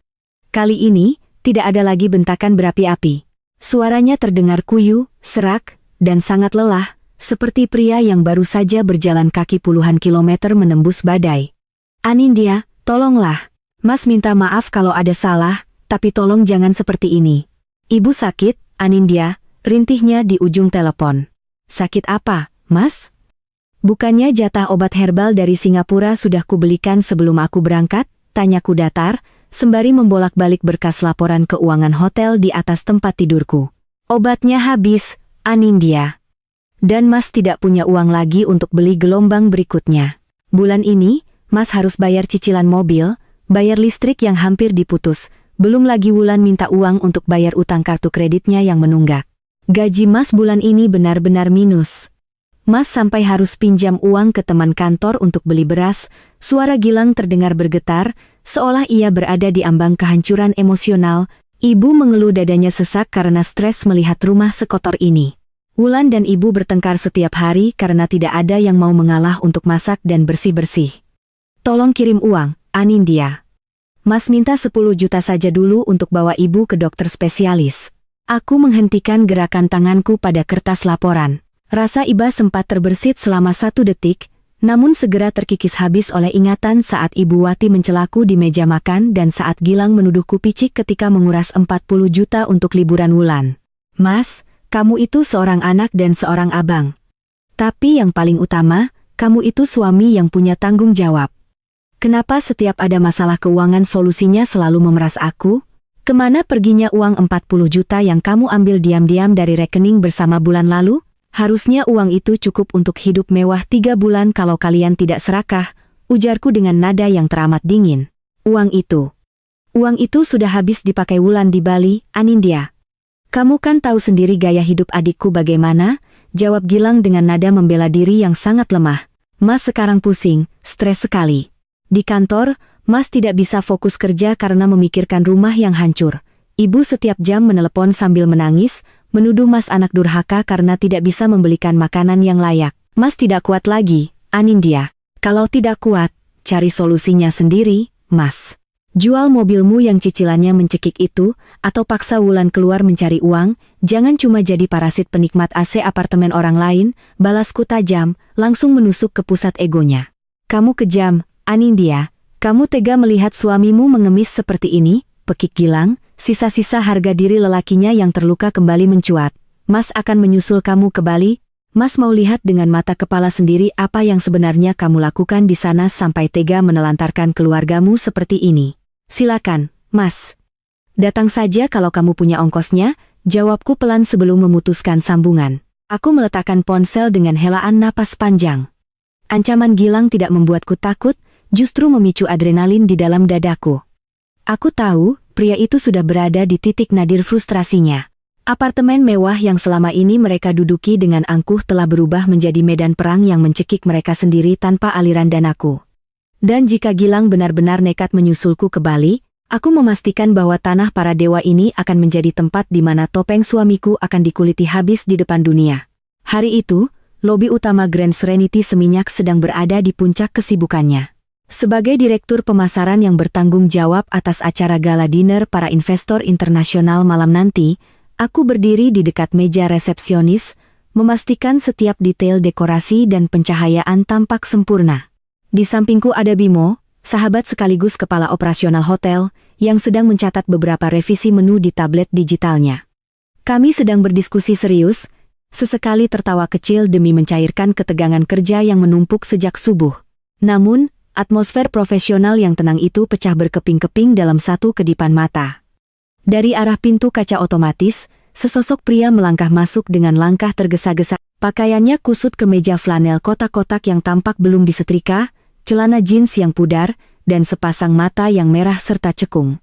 Kali ini, tidak ada lagi bentakan berapi-api. Suaranya terdengar kuyu, serak, dan sangat lelah, seperti pria yang baru saja berjalan kaki puluhan kilometer menembus badai. Anindya, tolonglah. Mas minta maaf kalau ada salah, tapi tolong jangan seperti ini. Ibu sakit, Anindya, rintihnya di ujung telepon. Sakit apa, Mas? Bukannya jatah obat herbal dari Singapura sudah kubelikan sebelum aku berangkat? Tanyaku datar, sembari membolak-balik berkas laporan keuangan hotel di atas tempat tidurku. Obatnya habis, Anindya. Dan Mas tidak punya uang lagi untuk beli gelombang berikutnya. Bulan ini, Mas harus bayar cicilan mobil, bayar listrik yang hampir diputus, belum lagi Wulan minta uang untuk bayar utang kartu kreditnya yang menunggak. Gaji Mas bulan ini benar-benar minus. Mas sampai harus pinjam uang ke teman kantor untuk beli beras. Suara Gilang terdengar bergetar, seolah ia berada di ambang kehancuran emosional. Ibu mengeluh dadanya sesak karena stres melihat rumah sekotor ini. Wulan dan ibu bertengkar setiap hari karena tidak ada yang mau mengalah untuk masak dan bersih-bersih. Tolong kirim uang, Anindya. Mas minta 10 juta saja dulu untuk bawa ibu ke dokter spesialis. Aku menghentikan gerakan tanganku pada kertas laporan. Rasa iba sempat terbersit selama 1 detik, namun segera terkikis habis oleh ingatan saat Ibu Wati mencelaku di meja makan dan saat Gilang menuduhku picik ketika menguras 40 juta untuk liburan Wulan. Mas, kamu itu seorang anak dan seorang abang. Tapi yang paling utama, kamu itu suami yang punya tanggung jawab. Kenapa setiap ada masalah keuangan solusinya selalu memeras aku? Kemana perginya uang 40 juta yang kamu ambil diam-diam dari rekening bersama bulan lalu? Harusnya uang itu cukup untuk hidup mewah 3 bulan kalau kalian tidak serakah, ujarku dengan nada yang teramat dingin. Uang itu sudah habis dipakai Wulan di Bali, Anindya. Kamu kan tahu sendiri gaya hidup adikku bagaimana, jawab Gilang dengan nada membela diri yang sangat lemah. Mas sekarang pusing, stres sekali. Di kantor, Mas tidak bisa fokus kerja karena memikirkan rumah yang hancur. Ibu setiap jam menelepon sambil menangis, menuduh Mas anak durhaka karena tidak bisa membelikan makanan yang layak. Mas tidak kuat lagi, Anindya. Kalau tidak kuat, cari solusinya sendiri, Mas. Jual mobilmu yang cicilannya mencekik itu, atau paksa Wulan keluar mencari uang, jangan cuma jadi parasit penikmat AC apartemen orang lain, balasku tajam, langsung menusuk ke pusat egonya. Kamu kejam, Anindya. Kamu tega melihat suamimu mengemis seperti ini, pekik Gilang. Sisa-sisa harga diri lelakinya yang terluka kembali mencuat. Mas akan menyusul kamu ke Bali. Mas mau lihat dengan mata kepala sendiri apa yang sebenarnya kamu lakukan di sana sampai tega menelantarkan keluargamu seperti ini. Silakan, Mas. Datang saja kalau kamu punya ongkosnya, jawabku pelan sebelum memutuskan sambungan. Aku meletakkan ponsel dengan helaan napas panjang. Ancaman Gilang tidak membuatku takut, justru memicu adrenalin di dalam dadaku. Aku tahu, pria itu sudah berada di titik nadir frustrasinya. Apartemen mewah yang selama ini mereka duduki dengan angkuh telah berubah menjadi medan perang yang mencekik mereka sendiri tanpa aliran danaku. Dan jika Gilang benar-benar nekat menyusulku ke Bali, aku memastikan bahwa tanah para dewa ini akan menjadi tempat di mana topeng suamiku akan dikuliti habis di depan dunia. Hari itu, lobi utama Grand Serenity Seminyak sedang berada di puncak kesibukannya. Sebagai direktur pemasaran yang bertanggung jawab atas acara gala dinner para investor internasional malam nanti, aku berdiri di dekat meja resepsionis, memastikan setiap detail dekorasi dan pencahayaan tampak sempurna. Di sampingku ada Bimo, sahabat sekaligus kepala operasional hotel, yang sedang mencatat beberapa revisi menu di tablet digitalnya. Kami sedang berdiskusi serius, sesekali tertawa kecil demi mencairkan ketegangan kerja yang menumpuk sejak subuh. Namun, atmosfer profesional yang tenang itu pecah berkeping-keping dalam satu kedipan mata. Dari arah pintu kaca otomatis, sesosok pria melangkah masuk dengan langkah tergesa-gesa. Pakaiannya kusut ke meja flanel kotak-kotak yang tampak belum disetrika, celana jeans yang pudar, dan sepasang mata yang merah serta cekung.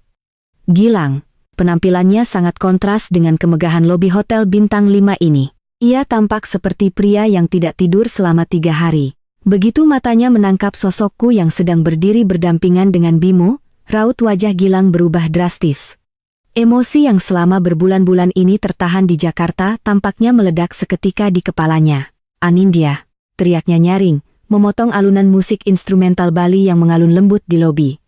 Gilang. Penampilannya sangat kontras dengan kemegahan lobi hotel bintang 5 ini. Ia tampak seperti pria yang tidak tidur selama 3 hari. Begitu matanya menangkap sosokku yang sedang berdiri berdampingan dengan Bimo, raut wajah Gilang berubah drastis. Emosi yang selama berbulan-bulan ini tertahan di Jakarta tampaknya meledak seketika di kepalanya. Anindya, teriaknya nyaring, memotong alunan musik instrumental Bali yang mengalun lembut di lobi.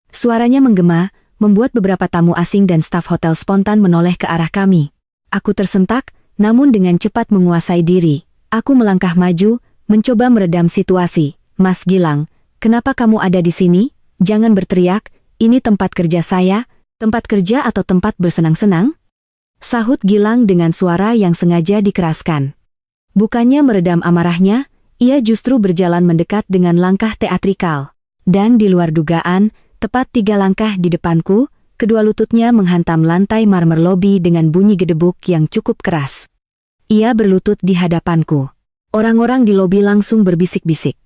Suaranya menggema, membuat beberapa tamu asing dan staf hotel spontan menoleh ke arah kami. Aku tersentak, namun dengan cepat menguasai diri. Aku melangkah maju, mencoba meredam situasi. Mas Gilang, kenapa kamu ada di sini? Jangan berteriak, ini tempat kerja saya, tempat kerja atau tempat bersenang-senang? Sahut Gilang dengan suara yang sengaja dikeraskan. Bukannya meredam amarahnya, ia justru berjalan mendekat dengan langkah teatrikal. Dan di luar dugaan, tepat 3 langkah di depanku, kedua lututnya menghantam lantai marmer lobi dengan bunyi gedebuk yang cukup keras. Ia berlutut di hadapanku. Orang-orang di lobi langsung berbisik-bisik.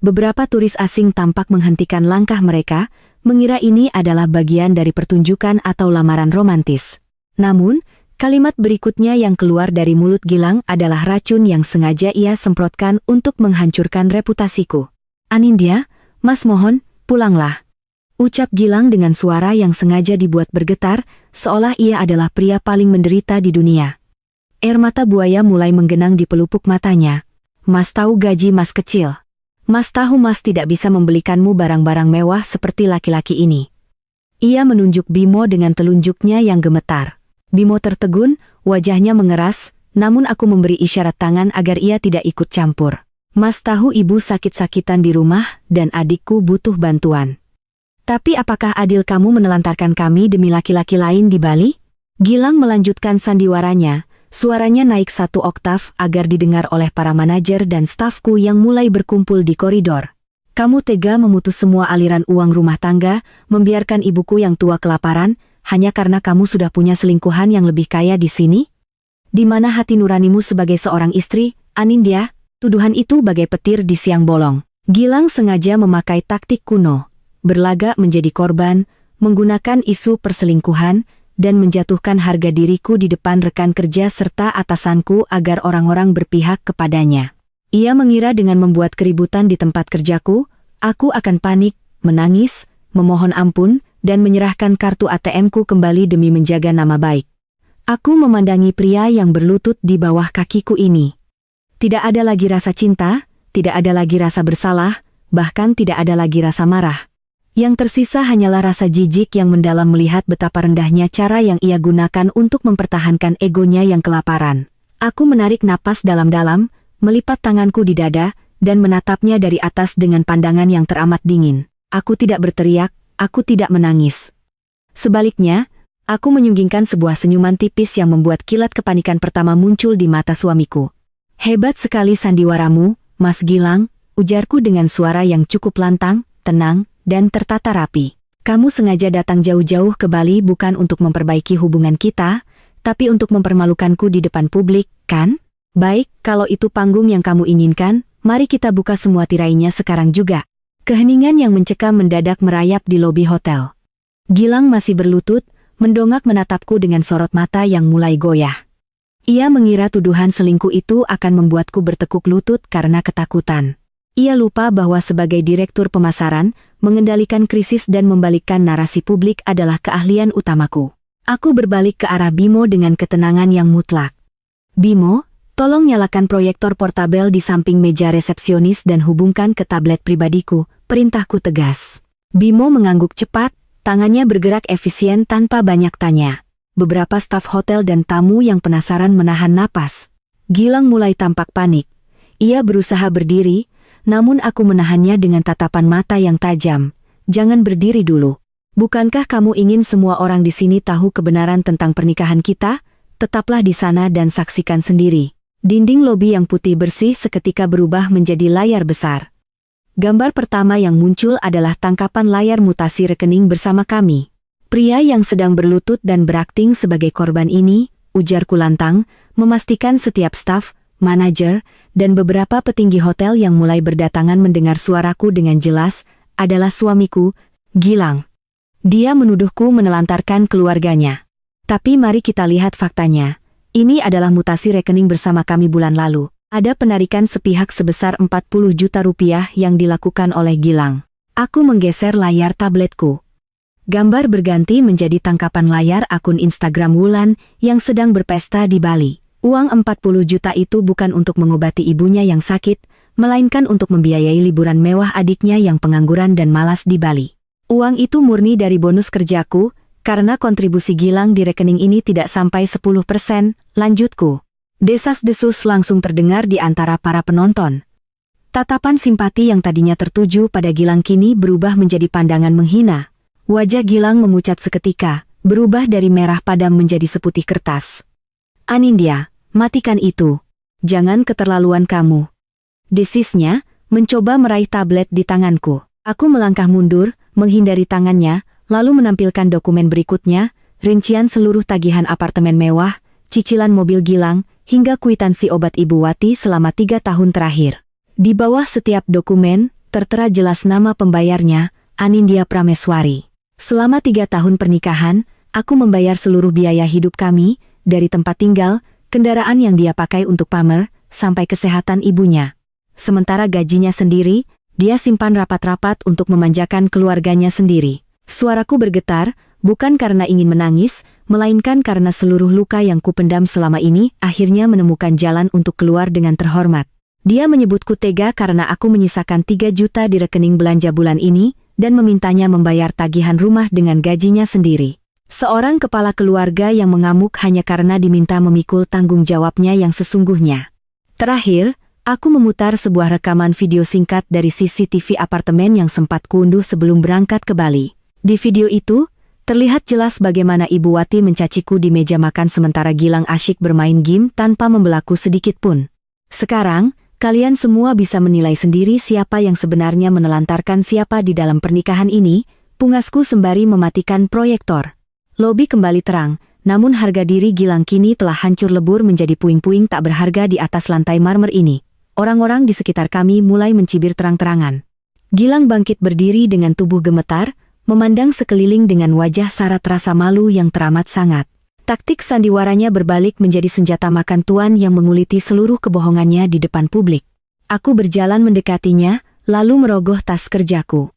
Beberapa turis asing tampak menghentikan langkah mereka, mengira ini adalah bagian dari pertunjukan atau lamaran romantis. Namun, kalimat berikutnya yang keluar dari mulut Gilang adalah racun yang sengaja ia semprotkan untuk menghancurkan reputasiku. Anindya, Mas mohon, pulanglah. Ucap Gilang dengan suara yang sengaja dibuat bergetar, seolah ia adalah pria paling menderita di dunia. Air mata buaya mulai menggenang di pelupuk matanya. Mas tahu gaji Mas kecil. Mas tahu Mas tidak bisa membelikanmu barang-barang mewah seperti laki-laki ini. Ia menunjuk Bimo dengan telunjuknya yang gemetar. Bimo tertegun, wajahnya mengeras, namun aku memberi isyarat tangan agar ia tidak ikut campur. Mas tahu ibu sakit-sakitan di rumah dan adikku butuh bantuan. Tapi apakah adil kamu menelantarkan kami demi laki-laki lain di Bali? Gilang melanjutkan sandiwaranya, suaranya naik 1 oktav agar didengar oleh para manajer dan stafku yang mulai berkumpul di koridor. Kamu tega memutus semua aliran uang rumah tangga, membiarkan ibuku yang tua kelaparan, hanya karena kamu sudah punya selingkuhan yang lebih kaya di sini? Di mana hati nuranimu sebagai seorang istri, Anindya? Tuduhan itu bagai petir di siang bolong. Gilang sengaja memakai taktik kuno, berlagak menjadi korban, menggunakan isu perselingkuhan, dan menjatuhkan harga diriku di depan rekan kerja serta atasanku agar orang-orang berpihak kepadanya. Ia mengira dengan membuat keributan di tempat kerjaku, aku akan panik, menangis, memohon ampun, dan menyerahkan kartu ATM-ku kembali demi menjaga nama baik. Aku memandangi pria yang berlutut di bawah kakiku ini. Tidak ada lagi rasa cinta, tidak ada lagi rasa bersalah, bahkan tidak ada lagi rasa marah. Yang tersisa hanyalah rasa jijik yang mendalam melihat betapa rendahnya cara yang ia gunakan untuk mempertahankan egonya yang kelaparan. Aku menarik napas dalam-dalam, melipat tanganku di dada, dan menatapnya dari atas dengan pandangan yang teramat dingin. Aku tidak berteriak, aku tidak menangis. Sebaliknya, aku menyunggingkan sebuah senyuman tipis yang membuat kilat kepanikan pertama muncul di mata suamiku. Hebat sekali sandiwaramu, Mas Gilang, ujarku dengan suara yang cukup lantang, tenang, dan tertata rapi. Kamu sengaja datang jauh-jauh ke Bali bukan untuk memperbaiki hubungan kita, tapi untuk mempermalukanku di depan publik, kan? Baik, kalau itu panggung yang kamu inginkan, mari kita buka semua tirainya sekarang juga. Keheningan yang mencekam mendadak merayap di lobi hotel. Gilang masih berlutut, mendongak menatapku dengan sorot mata yang mulai goyah. Ia mengira tuduhan selingkuh itu akan membuatku bertekuk lutut karena ketakutan. Ia lupa bahwa sebagai direktur pemasaran, mengendalikan krisis dan membalikkan narasi publik adalah keahlian utamaku. Aku berbalik ke arah Bimo dengan ketenangan yang mutlak. Bimo, tolong nyalakan proyektor portabel di samping meja resepsionis dan hubungkan ke tablet pribadiku, perintahku tegas. Bimo mengangguk cepat, tangannya bergerak efisien tanpa banyak tanya. Beberapa staf hotel dan tamu yang penasaran menahan napas. Gilang mulai tampak panik. Ia berusaha berdiri, namun aku menahannya dengan tatapan mata yang tajam. Jangan berdiri dulu. Bukankah kamu ingin semua orang di sini tahu kebenaran tentang pernikahan kita? Tetaplah di sana dan saksikan sendiri. Dinding lobi yang putih bersih seketika berubah menjadi layar besar. Gambar pertama yang muncul adalah tangkapan layar mutasi rekening bersama kami. Pria yang sedang berlutut dan berakting sebagai korban ini, ujarku lantang, memastikan setiap staf, manajer, dan beberapa petinggi hotel yang mulai berdatangan mendengar suaraku dengan jelas, adalah suamiku, Gilang. Dia menuduhku menelantarkan keluarganya. Tapi mari kita lihat faktanya. Ini adalah mutasi rekening bersama kami bulan lalu. Ada penarikan sepihak sebesar 40 juta rupiah yang dilakukan oleh Gilang. Aku menggeser layar tabletku. Gambar berganti menjadi tangkapan layar akun Instagram Wulan yang sedang berpesta di Bali. Uang 40 juta itu bukan untuk mengobati ibunya yang sakit, melainkan untuk membiayai liburan mewah adiknya yang pengangguran dan malas di Bali. Uang itu murni dari bonus kerjaku, karena kontribusi Gilang di rekening ini tidak sampai 10%, lanjutku. Desas-desus langsung terdengar di antara para penonton. Tatapan simpati yang tadinya tertuju pada Gilang kini berubah menjadi pandangan menghina. Wajah Gilang memucat seketika, berubah dari merah padam menjadi seputih kertas. Anindya, matikan itu. Jangan keterlaluan kamu. Desisnya, mencoba meraih tablet di tanganku. Aku melangkah mundur, menghindari tangannya, lalu menampilkan dokumen berikutnya, rincian seluruh tagihan apartemen mewah, cicilan mobil Gilang, hingga kwitansi obat Ibu Wati selama 3 tahun terakhir. Di bawah setiap dokumen, tertera jelas nama pembayarnya, Anindya Prameswari. Selama 3 tahun pernikahan, aku membayar seluruh biaya hidup kami, dari tempat tinggal, kendaraan yang dia pakai untuk pamer, sampai kesehatan ibunya. Sementara gajinya sendiri, dia simpan rapat-rapat untuk memanjakan keluarganya sendiri. Suaraku bergetar, bukan karena ingin menangis, melainkan karena seluruh luka yang kupendam selama ini akhirnya menemukan jalan untuk keluar dengan terhormat. Dia menyebutku tega karena aku menyisakan 3 juta di rekening belanja bulan ini, dan memintanya membayar tagihan rumah dengan gajinya sendiri. Seorang kepala keluarga yang mengamuk hanya karena diminta memikul tanggung jawabnya yang sesungguhnya. Terakhir, Aku memutar sebuah rekaman video singkat dari CCTV apartemen yang sempat kuunduh sebelum berangkat ke Bali. Di video itu, terlihat jelas bagaimana Ibu Wati mencaciku di meja makan sementara Gilang asyik bermain game tanpa membelaku sedikit pun. Sekarang, kalian semua bisa menilai sendiri siapa yang sebenarnya menelantarkan siapa di dalam pernikahan ini, pungasku sembari mematikan proyektor. Lobi kembali terang, namun harga diri Gilang kini telah hancur lebur menjadi puing-puing tak berharga di atas lantai marmer ini. Orang-orang di sekitar kami mulai mencibir terang-terangan. Gilang bangkit berdiri dengan tubuh gemetar, memandang sekeliling dengan wajah syarat rasa malu yang teramat sangat. Taktik sandiwaranya berbalik menjadi senjata makan tuan yang menguliti seluruh kebohongannya di depan publik. Aku berjalan mendekatinya, lalu merogoh tas kerjaku.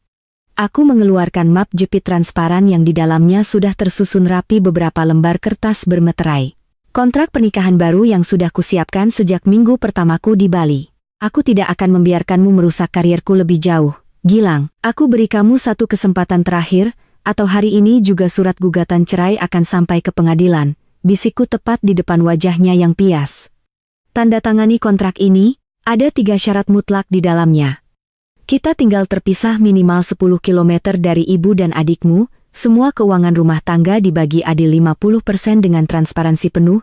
Aku mengeluarkan map jepit transparan yang di dalamnya sudah tersusun rapi beberapa lembar kertas bermeterai. Kontrak pernikahan baru yang sudah kusiapkan sejak minggu pertamaku di Bali. Aku tidak akan membiarkanmu merusak karierku lebih jauh, Gilang. Aku beri kamu satu kesempatan terakhir, atau hari ini juga surat gugatan cerai akan sampai ke pengadilan, bisikku tepat di depan wajahnya yang pias. Tanda tangani kontrak ini, ada 3 syarat mutlak di dalamnya. Kita tinggal terpisah minimal 10 km dari ibu dan adikmu, semua keuangan rumah tangga dibagi adil 50% dengan transparansi penuh,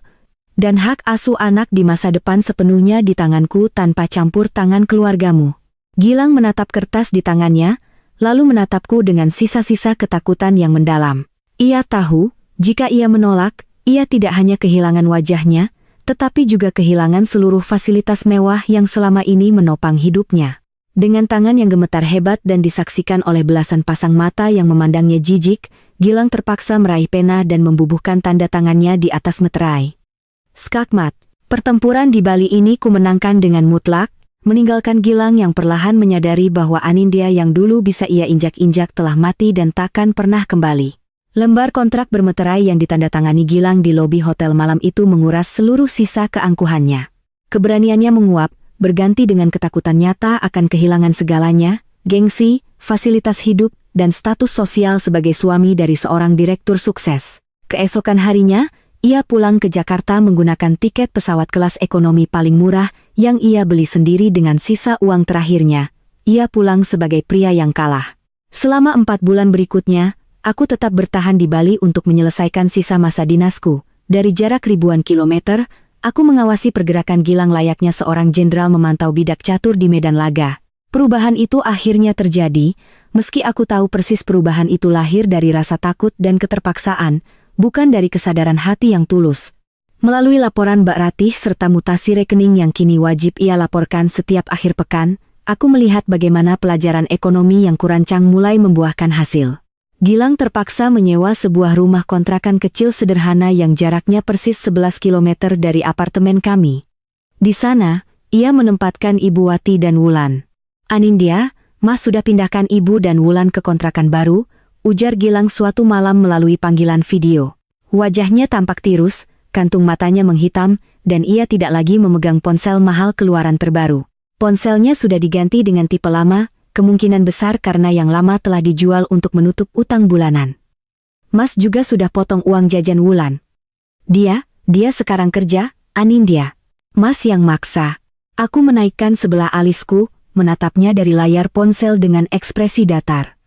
dan hak asuh anak di masa depan sepenuhnya di tanganku tanpa campur tangan keluargamu. Gilang menatap kertas di tangannya, lalu menatapku dengan sisa-sisa ketakutan yang mendalam. Ia tahu, jika ia menolak, ia tidak hanya kehilangan wajahnya, tetapi juga kehilangan seluruh fasilitas mewah yang selama ini menopang hidupnya. Dengan tangan yang gemetar hebat dan disaksikan oleh belasan pasang mata yang memandangnya jijik, Gilang terpaksa meraih pena dan membubuhkan tanda tangannya di atas meterai. Skakmat, pertempuran di Bali ini kumenangkan dengan mutlak, meninggalkan Gilang yang perlahan menyadari bahwa Anindya yang dulu bisa ia injak-injak telah mati dan takkan pernah kembali. Lembar kontrak bermeterai yang ditandatangani Gilang di lobi hotel malam itu menguras seluruh sisa keangkuhannya. Keberaniannya menguap, berganti dengan ketakutan nyata akan kehilangan segalanya, gengsi, fasilitas hidup, dan status sosial sebagai suami dari seorang direktur sukses. Keesokan harinya, ia pulang ke Jakarta menggunakan tiket pesawat kelas ekonomi paling murah yang ia beli sendiri dengan sisa uang terakhirnya. Ia pulang sebagai pria yang kalah. Selama 4 bulan berikutnya, aku tetap bertahan di Bali untuk menyelesaikan sisa masa dinasku. Dari jarak ribuan kilometer, aku mengawasi pergerakan Gilang layaknya seorang jenderal memantau bidak catur di medan laga. Perubahan itu akhirnya terjadi, meski aku tahu persis perubahan itu lahir dari rasa takut dan keterpaksaan, bukan dari kesadaran hati yang tulus. Melalui laporan Mbak Ratih serta mutasi rekening yang kini wajib ia laporkan setiap akhir pekan, aku melihat bagaimana pelajaran ekonomi yang kurancang mulai membuahkan hasil. Gilang terpaksa menyewa sebuah rumah kontrakan kecil sederhana yang jaraknya persis 11 km dari apartemen kami. Di sana, ia menempatkan Ibu Wati dan Wulan. Anindya, Mas sudah pindahkan Ibu dan Wulan ke kontrakan baru, ujar Gilang suatu malam melalui panggilan video. Wajahnya tampak tirus, kantung matanya menghitam, dan ia tidak lagi memegang ponsel mahal keluaran terbaru. Ponselnya sudah diganti dengan tipe lama, kemungkinan besar karena yang lama telah dijual untuk menutup utang bulanan. Mas juga sudah potong uang jajan Wulan. Dia sekarang kerja, Anindya. Mas yang maksa. Aku menaikkan sebelah alisku, menatapnya dari layar ponsel dengan ekspresi datar.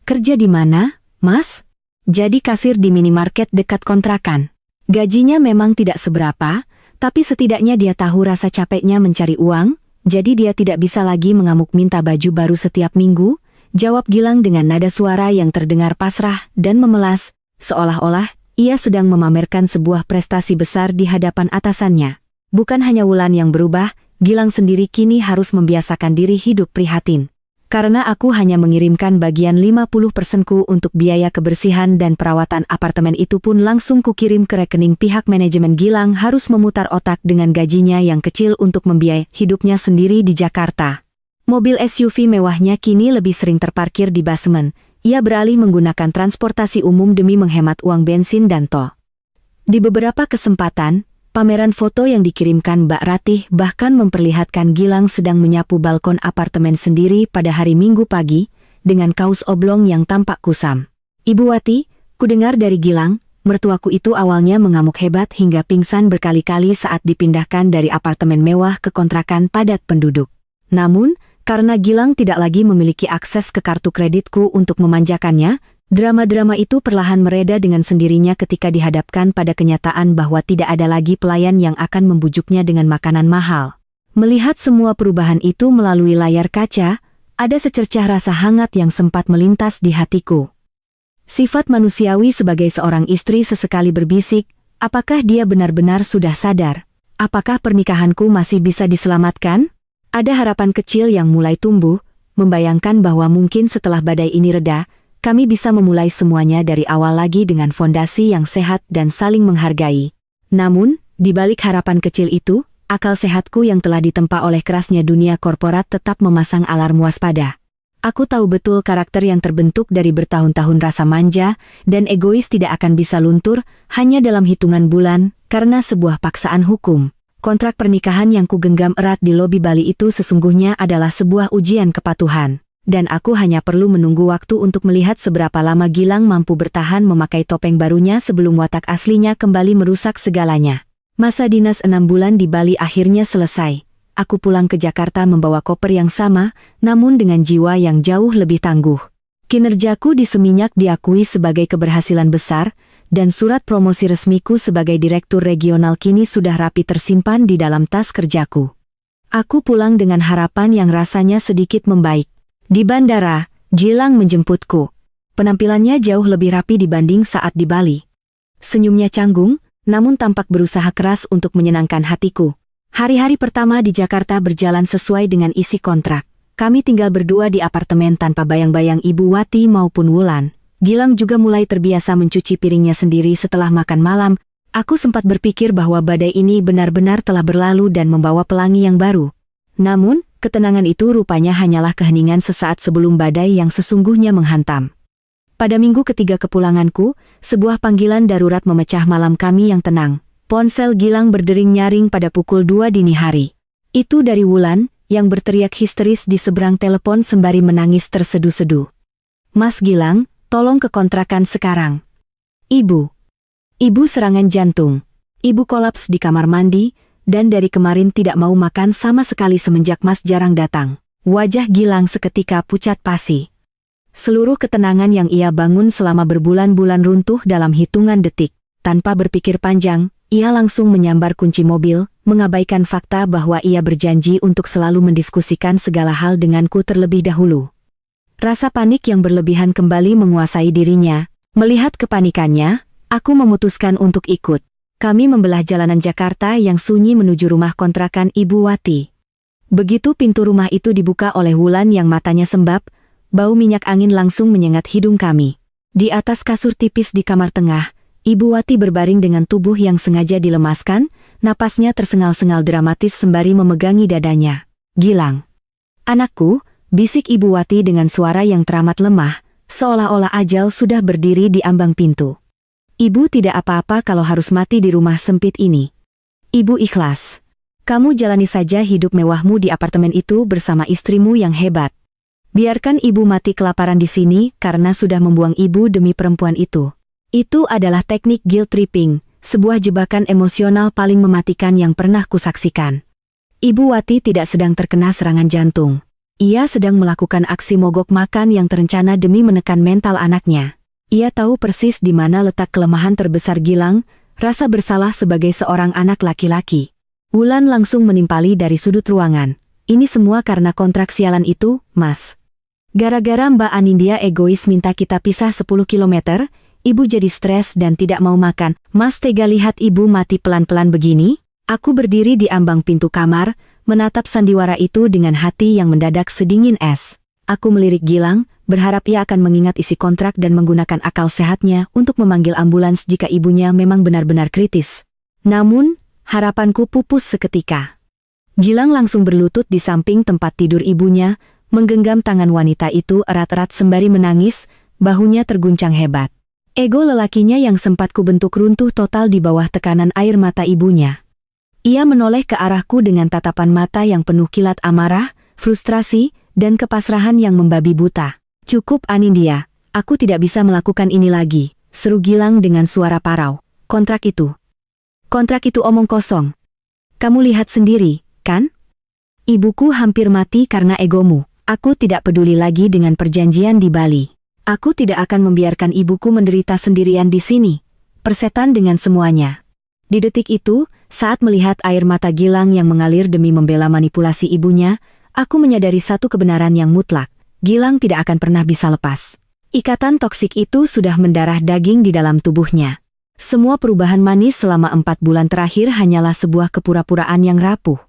Kerja di mana, Mas? Jadi kasir di minimarket dekat kontrakan. Gajinya memang tidak seberapa, tapi setidaknya dia tahu rasa capeknya mencari uang, jadi dia tidak bisa lagi mengamuk minta baju baru setiap minggu, jawab Gilang dengan nada suara yang terdengar pasrah dan memelas, seolah-olah ia sedang memamerkan sebuah prestasi besar di hadapan atasannya. Bukan hanya Wulan yang berubah, Gilang sendiri kini harus membiasakan diri hidup prihatin. Karena aku hanya mengirimkan bagian 50%ku untuk biaya kebersihan dan perawatan apartemen itu pun langsung kukirim ke rekening pihak manajemen. Gilang harus memutar otak dengan gajinya yang kecil untuk membiayai hidupnya sendiri di Jakarta. Mobil SUV mewahnya kini lebih sering terparkir di basement. Ia beralih menggunakan transportasi umum demi menghemat uang bensin dan tol. Di beberapa kesempatan, pameran foto yang dikirimkan Mbak Ratih bahkan memperlihatkan Gilang sedang menyapu balkon apartemen sendiri pada hari Minggu pagi, dengan kaos oblong yang tampak kusam. Ibu Wati, kudengar dari Gilang, Mertuaku itu awalnya mengamuk hebat hingga pingsan berkali-kali saat dipindahkan dari apartemen mewah ke kontrakan padat penduduk. Namun, karena Gilang tidak lagi memiliki akses ke kartu kreditku untuk memanjakannya, drama-drama itu perlahan mereda dengan sendirinya ketika dihadapkan pada kenyataan bahwa tidak ada lagi pelayan yang akan membujuknya dengan makanan mahal. Melihat semua perubahan itu melalui layar kaca, ada secercah rasa hangat yang sempat melintas di hatiku. Sifat manusiawi sebagai seorang istri sesekali berbisik, apakah dia benar-benar sudah sadar? Apakah pernikahanku masih bisa diselamatkan? Ada harapan kecil yang mulai tumbuh, membayangkan bahwa mungkin setelah badai ini reda, kami bisa memulai semuanya dari awal lagi dengan fondasi yang sehat dan saling menghargai. Namun, di balik harapan kecil itu, akal sehatku yang telah ditempa oleh kerasnya dunia korporat tetap memasang alarm waspada. Aku tahu betul karakter yang terbentuk dari bertahun-tahun rasa manja dan egois tidak akan bisa luntur hanya dalam hitungan bulan karena sebuah paksaan hukum. Kontrak pernikahan yang kugenggam erat di lobi Bali itu sesungguhnya adalah sebuah ujian kepatuhan. Dan aku hanya perlu menunggu waktu untuk melihat seberapa lama Gilang mampu bertahan memakai topeng barunya sebelum watak aslinya kembali merusak segalanya. Masa dinas 6 bulan di Bali akhirnya selesai. Aku pulang ke Jakarta membawa koper yang sama, namun dengan jiwa yang jauh lebih tangguh. Kinerjaku di Seminyak diakui sebagai keberhasilan besar, dan surat promosi resmiku sebagai direktur regional kini sudah rapi tersimpan di dalam tas kerjaku. Aku pulang dengan harapan yang rasanya sedikit membaik. Di bandara, Gilang menjemputku. Penampilannya jauh lebih rapi dibanding saat di Bali. Senyumnya canggung, namun tampak berusaha keras untuk menyenangkan hatiku. Hari-hari pertama di Jakarta berjalan sesuai dengan isi kontrak. Kami tinggal berdua di apartemen tanpa bayang-bayang Ibu Wati maupun Wulan. Gilang juga mulai terbiasa mencuci piringnya sendiri setelah makan malam. Aku sempat berpikir bahwa badai ini benar-benar telah berlalu dan membawa pelangi yang baru. Namun, ketenangan itu rupanya hanyalah keheningan sesaat sebelum badai yang sesungguhnya menghantam. Pada minggu ketiga kepulanganku, sebuah panggilan darurat memecah malam kami yang tenang. Ponsel Gilang berdering nyaring pada pukul 2 dini hari. Itu dari Wulan, yang berteriak histeris di seberang telepon sembari menangis terseduh-seduh. "Mas Gilang, tolong ke kontrakan sekarang." Ibu serangan jantung. Ibu kolaps di kamar mandi, dan dari kemarin tidak mau makan sama sekali semenjak Mas jarang datang. Wajah Gilang seketika pucat pasi. Seluruh ketenangan yang ia bangun selama berbulan-bulan runtuh dalam hitungan detik. Tanpa berpikir panjang, ia langsung menyambar kunci mobil, mengabaikan fakta bahwa ia berjanji untuk selalu mendiskusikan segala hal denganku terlebih dahulu. Rasa panik yang berlebihan kembali menguasai dirinya. Melihat kepanikannya, aku memutuskan untuk ikut. Kami membelah jalanan Jakarta yang sunyi menuju rumah kontrakan Ibu Wati. Begitu pintu rumah itu dibuka oleh Wulan yang matanya sembab, bau minyak angin langsung menyengat hidung kami. Di atas kasur tipis di kamar tengah, Ibu Wati berbaring dengan tubuh yang sengaja dilemaskan, napasnya tersengal-sengal dramatis sembari memegangi dadanya. "Gilang." "Anakku," bisik Ibu Wati dengan suara yang teramat lemah, seolah-olah ajal sudah berdiri di ambang pintu. "Ibu tidak apa-apa kalau harus mati di rumah sempit ini. Ibu ikhlas. Kamu jalani saja hidup mewahmu di apartemen itu bersama istrimu yang hebat. Biarkan ibu mati kelaparan di sini karena sudah membuang ibu demi perempuan itu." Itu adalah teknik guilt tripping, sebuah jebakan emosional paling mematikan yang pernah kusaksikan. Ibu Wati tidak sedang terkena serangan jantung. Ia sedang melakukan aksi mogok makan yang terencana demi menekan mental anaknya. Ia tahu persis di mana letak kelemahan terbesar Gilang, rasa bersalah sebagai seorang anak laki-laki. Wulan langsung menimpali dari sudut ruangan. "Ini semua karena kontrak sialan itu, Mas. Gara-gara Mbak Anindya egois minta kita pisah 10 kilometer, Ibu jadi stres dan tidak mau makan. Mas tega lihat ibu mati pelan-pelan begini?" Aku berdiri di ambang pintu kamar, menatap sandiwara itu dengan hati yang mendadak sedingin es. Aku melirik Gilang, berharap ia akan mengingat isi kontrak dan menggunakan akal sehatnya untuk memanggil ambulans jika ibunya memang benar-benar kritis. Namun, harapanku pupus seketika. Gilang langsung berlutut di samping tempat tidur ibunya, menggenggam tangan wanita itu erat-erat sembari menangis, bahunya terguncang hebat. Ego lelakinya yang sempat kubentuk runtuh total di bawah tekanan air mata ibunya. Ia menoleh ke arahku dengan tatapan mata yang penuh kilat amarah, frustrasi, dan kepasrahan yang membabi buta. "Cukup Anindya, aku tidak bisa melakukan ini lagi. seru Gilang dengan suara parau. Kontrak itu omong kosong. Kamu lihat sendiri, kan? Ibuku hampir mati karena egomu. Aku tidak peduli lagi dengan perjanjian di Bali. Aku tidak akan membiarkan ibuku menderita sendirian di sini. Persetan dengan semuanya. Di detik itu, saat melihat air mata Gilang yang mengalir demi membela manipulasi ibunya, aku menyadari satu kebenaran yang mutlak. Gilang tidak akan pernah bisa lepas. Ikatan toksik itu sudah mendarah daging di dalam tubuhnya. Semua perubahan manis selama 4 bulan terakhir hanyalah sebuah kepura-puraan yang rapuh.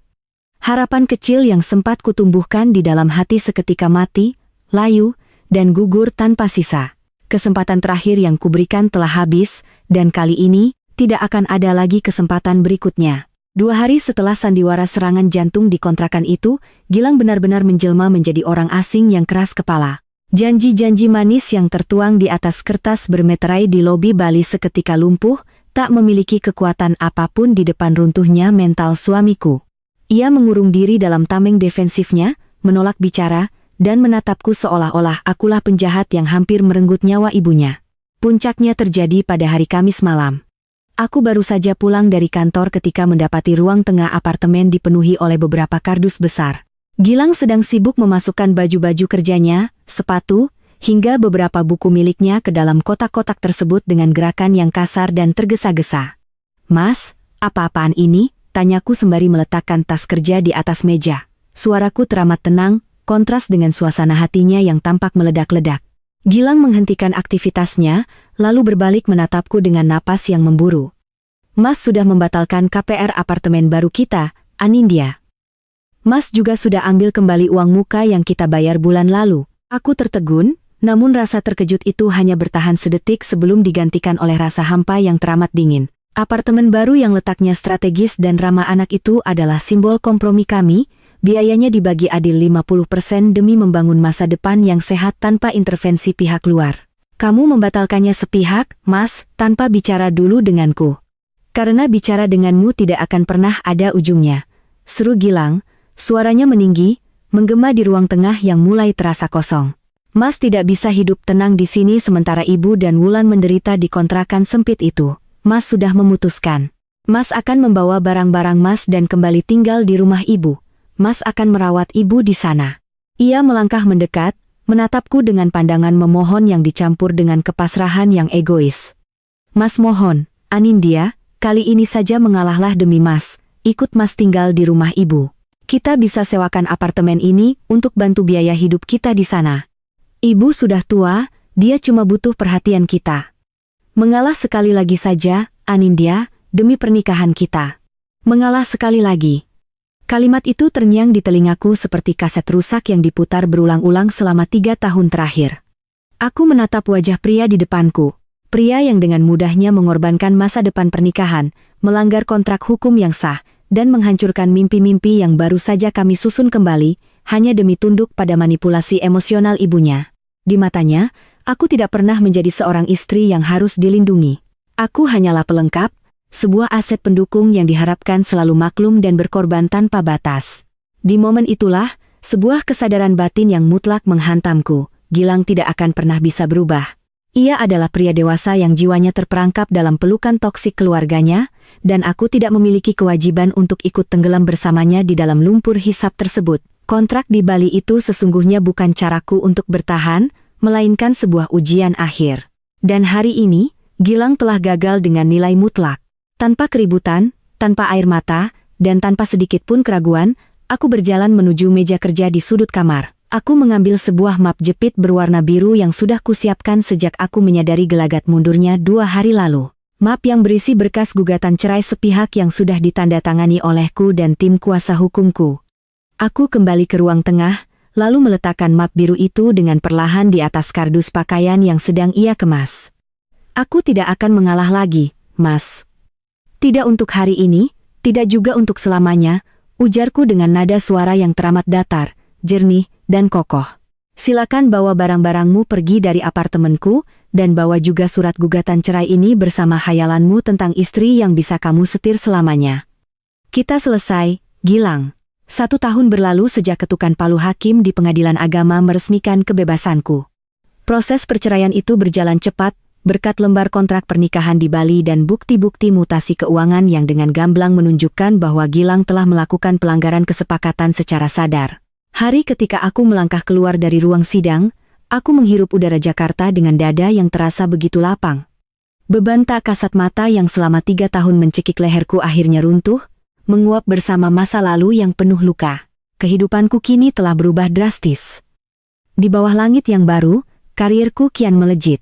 Harapan kecil yang sempat kutumbuhkan di dalam hati seketika mati, layu, dan gugur tanpa sisa. Kesempatan terakhir yang kuberikan telah habis, dan kali ini, tidak akan ada lagi kesempatan berikutnya. 2 hari setelah sandiwara serangan jantung di kontrakan itu, Gilang benar-benar menjelma menjadi orang asing yang keras kepala. Janji-janji manis yang tertuang di atas kertas bermeterai di lobi Bali seketika lumpuh, tak memiliki kekuatan apapun di depan runtuhnya mental suamiku. Ia mengurung diri dalam tameng defensifnya, menolak bicara, dan menatapku seolah-olah akulah penjahat yang hampir merenggut nyawa ibunya. Puncaknya terjadi pada hari Kamis malam. Aku baru saja pulang dari kantor ketika mendapati ruang tengah apartemen dipenuhi oleh beberapa kardus besar. Gilang sedang sibuk memasukkan baju-baju kerjanya, sepatu, hingga beberapa buku miliknya ke dalam kotak-kotak tersebut dengan gerakan yang kasar dan tergesa-gesa. "Mas, apa-apaan ini?" tanyaku sembari meletakkan tas kerja di atas meja. Suaraku teramat tenang, kontras dengan suasana hatinya yang tampak meledak-ledak. Gilang menghentikan aktivitasnya, lalu berbalik menatapku dengan napas yang memburu. "Mas sudah membatalkan KPR apartemen baru kita, Anindya. Mas juga sudah ambil kembali uang muka yang kita bayar bulan lalu." Aku tertegun, namun rasa terkejut itu hanya bertahan sedetik sebelum digantikan oleh rasa hampa yang teramat dingin. Apartemen baru yang letaknya strategis dan ramah anak itu adalah simbol kompromi kami. Biayanya dibagi adil 50% demi membangun masa depan yang sehat tanpa intervensi pihak luar. "Kamu membatalkannya sepihak, Mas, tanpa bicara dulu denganku. Karena bicara denganmu tidak akan pernah ada ujungnya," seru Gilang, suaranya meninggi, menggema di ruang tengah yang mulai terasa kosong. "Mas tidak bisa hidup tenang di sini sementara ibu dan Wulan menderita di kontrakan sempit itu. Mas sudah memutuskan. Mas akan membawa barang-barang Mas dan kembali tinggal di rumah ibu. Mas akan merawat ibu di sana." Ia melangkah mendekat, menatapku dengan pandangan memohon yang dicampur dengan kepasrahan yang egois. "Mas mohon, Anindya, kali ini saja mengalahlah demi Mas. Ikut Mas tinggal di rumah ibu. Kita bisa sewakan apartemen ini untuk bantu biaya hidup kita di sana. Ibu sudah tua, dia cuma butuh perhatian kita. Mengalah sekali lagi saja, Anindya, demi pernikahan kita. Mengalah sekali lagi." Kalimat itu terngiang di telingaku seperti kaset rusak yang diputar berulang-ulang selama 3 tahun terakhir. Aku menatap wajah pria di depanku. Pria yang dengan mudahnya mengorbankan masa depan pernikahan, melanggar kontrak hukum yang sah, dan menghancurkan mimpi-mimpi yang baru saja kami susun kembali, hanya demi tunduk pada manipulasi emosional ibunya. Di matanya, aku tidak pernah menjadi seorang istri yang harus dilindungi. Aku hanyalah pelengkap, sebuah aset pendukung yang diharapkan selalu maklum dan berkorban tanpa batas. Di momen itulah, sebuah kesadaran batin yang mutlak menghantamku. Gilang tidak akan pernah bisa berubah. Ia adalah pria dewasa yang jiwanya terperangkap dalam pelukan toksik keluarganya, dan aku tidak memiliki kewajiban untuk ikut tenggelam bersamanya di dalam lumpur hisap tersebut. Kontrak di Bali itu sesungguhnya bukan caraku untuk bertahan, melainkan sebuah ujian akhir. Dan hari ini, Gilang telah gagal dengan nilai mutlak. Tanpa keributan, tanpa air mata, dan tanpa sedikit pun keraguan, aku berjalan menuju meja kerja di sudut kamar. Aku mengambil sebuah map jepit berwarna biru yang sudah kusiapkan sejak aku menyadari gelagat mundurnya 2 hari lalu. Map yang berisi berkas gugatan cerai sepihak yang sudah ditandatangani olehku dan tim kuasa hukumku. Aku kembali ke ruang tengah, lalu meletakkan map biru itu dengan perlahan di atas kardus pakaian yang sedang ia kemas. "Aku tidak akan mengalah lagi, Mas. Tidak untuk hari ini, tidak juga untuk selamanya," ujarku dengan nada suara yang teramat datar, jernih, dan kokoh. "Silakan bawa barang-barangmu pergi dari apartemenku, dan bawa juga surat gugatan cerai ini bersama khayalanmu tentang istri yang bisa kamu setir selamanya. Kita selesai, Gilang." 1 tahun berlalu sejak ketukan palu hakim di pengadilan agama meresmikan kebebasanku. Proses perceraian itu berjalan cepat, berkat lembar kontrak pernikahan di Bali dan bukti-bukti mutasi keuangan yang dengan gamblang menunjukkan bahwa Gilang telah melakukan pelanggaran kesepakatan secara sadar. Hari ketika aku melangkah keluar dari ruang sidang, aku menghirup udara Jakarta dengan dada yang terasa begitu lapang. Beban tak kasat mata yang selama 3 tahun mencekik leherku akhirnya runtuh, menguap bersama masa lalu yang penuh luka. Kehidupanku kini telah berubah drastis. Di bawah langit yang baru, karirku kian melejit.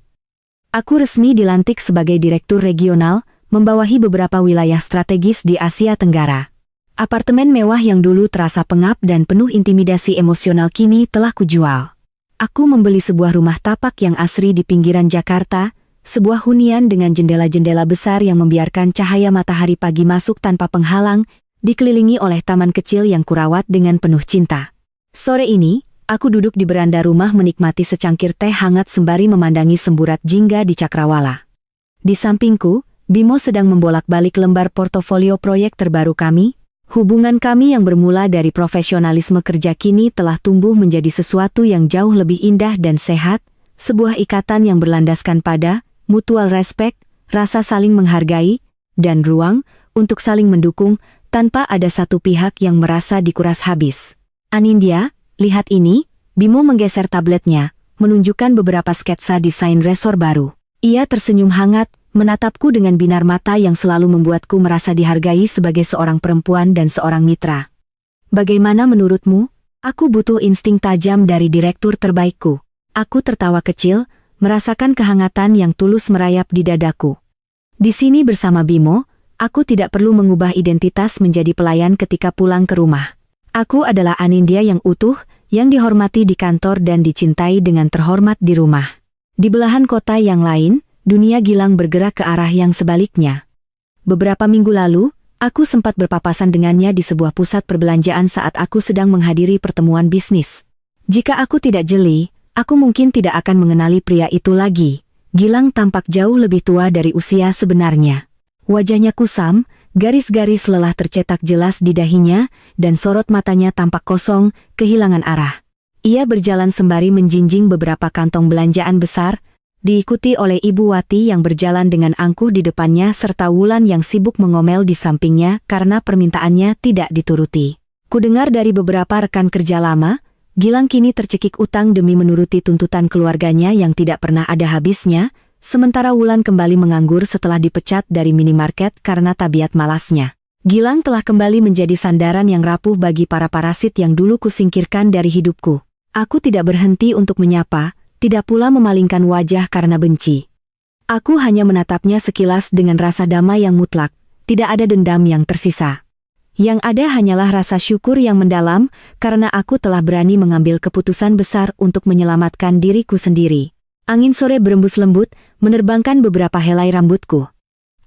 Aku resmi dilantik sebagai direktur regional, membawahi beberapa wilayah strategis di Asia Tenggara. Apartemen mewah yang dulu terasa pengap dan penuh intimidasi emosional kini telah kujual. Aku membeli sebuah rumah tapak yang asri di pinggiran Jakarta, sebuah hunian dengan jendela-jendela besar yang membiarkan cahaya matahari pagi masuk tanpa penghalang, dikelilingi oleh taman kecil yang kurawat dengan penuh cinta. Sore ini, aku duduk di beranda rumah menikmati secangkir teh hangat sembari memandangi semburat jingga di cakrawala. Di sampingku, Bimo sedang membolak-balik lembar portofolio proyek terbaru kami. Hubungan kami yang bermula dari profesionalisme kerja kini telah tumbuh menjadi sesuatu yang jauh lebih indah dan sehat, sebuah ikatan yang berlandaskan pada mutual respect, rasa saling menghargai, dan ruang untuk saling mendukung, tanpa ada satu pihak yang merasa dikuras habis. Anindya, lihat ini, Bimo menggeser tabletnya, menunjukkan beberapa sketsa desain resor baru. Ia tersenyum hangat, menatapku dengan binar mata yang selalu membuatku merasa dihargai sebagai seorang perempuan dan seorang mitra. Bagaimana menurutmu? Aku butuh insting tajam dari direktur terbaikku. Aku tertawa kecil, merasakan kehangatan yang tulus merayap di dadaku. Di sini bersama Bimo, aku tidak perlu mengubah identitas menjadi pelayan ketika pulang ke rumah. Aku adalah Anindya yang utuh, yang dihormati di kantor dan dicintai dengan terhormat di rumah. Di belahan kota yang lain, dunia Gilang bergerak ke arah yang sebaliknya. Beberapa minggu lalu, aku sempat berpapasan dengannya di sebuah pusat perbelanjaan saat aku sedang menghadiri pertemuan bisnis. Jika aku tidak jeli, aku mungkin tidak akan mengenali pria itu lagi. Gilang tampak jauh lebih tua dari usia sebenarnya. Wajahnya kusam, garis-garis lelah tercetak jelas di dahinya, dan sorot matanya tampak kosong, kehilangan arah. Ia berjalan sembari menjinjing beberapa kantong belanjaan besar, diikuti oleh Ibu Wati yang berjalan dengan angkuh di depannya serta Wulan yang sibuk mengomel di sampingnya karena permintaannya tidak dituruti. Kudengar dari beberapa rekan kerja lama, Gilang kini tercekik utang demi menuruti tuntutan keluarganya yang tidak pernah ada habisnya, sementara Wulan kembali menganggur setelah dipecat dari minimarket karena tabiat malasnya. Gilang telah kembali menjadi sandaran yang rapuh bagi para parasit yang dulu kusingkirkan dari hidupku. Aku tidak berhenti untuk menyapa, tidak pula memalingkan wajah karena benci. Aku hanya menatapnya sekilas dengan rasa damai yang mutlak, tidak ada dendam yang tersisa. Yang ada hanyalah rasa syukur yang mendalam, karena aku telah berani mengambil keputusan besar untuk menyelamatkan diriku sendiri. Angin sore berembus lembut, menerbangkan beberapa helai rambutku.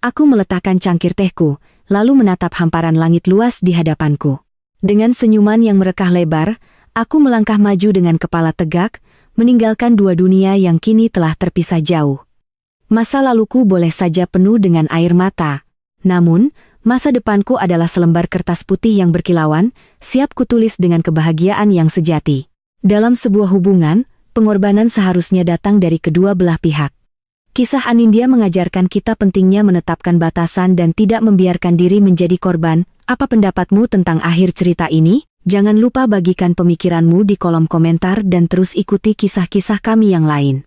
Aku meletakkan cangkir tehku, lalu menatap hamparan langit luas di hadapanku. Dengan senyuman yang merekah lebar, aku melangkah maju dengan kepala tegak, meninggalkan dua dunia yang kini telah terpisah jauh. Masa laluku boleh saja penuh dengan air mata. Namun, masa depanku adalah selembar kertas putih yang berkilauan, siap kutulis dengan kebahagiaan yang sejati. Dalam sebuah hubungan, pengorbanan seharusnya datang dari kedua belah pihak. Kisah Anindya mengajarkan kita pentingnya menetapkan batasan dan tidak membiarkan diri menjadi korban. Apa pendapatmu tentang akhir cerita ini? Jangan lupa bagikan pemikiranmu di kolom komentar dan terus ikuti kisah-kisah kami yang lain.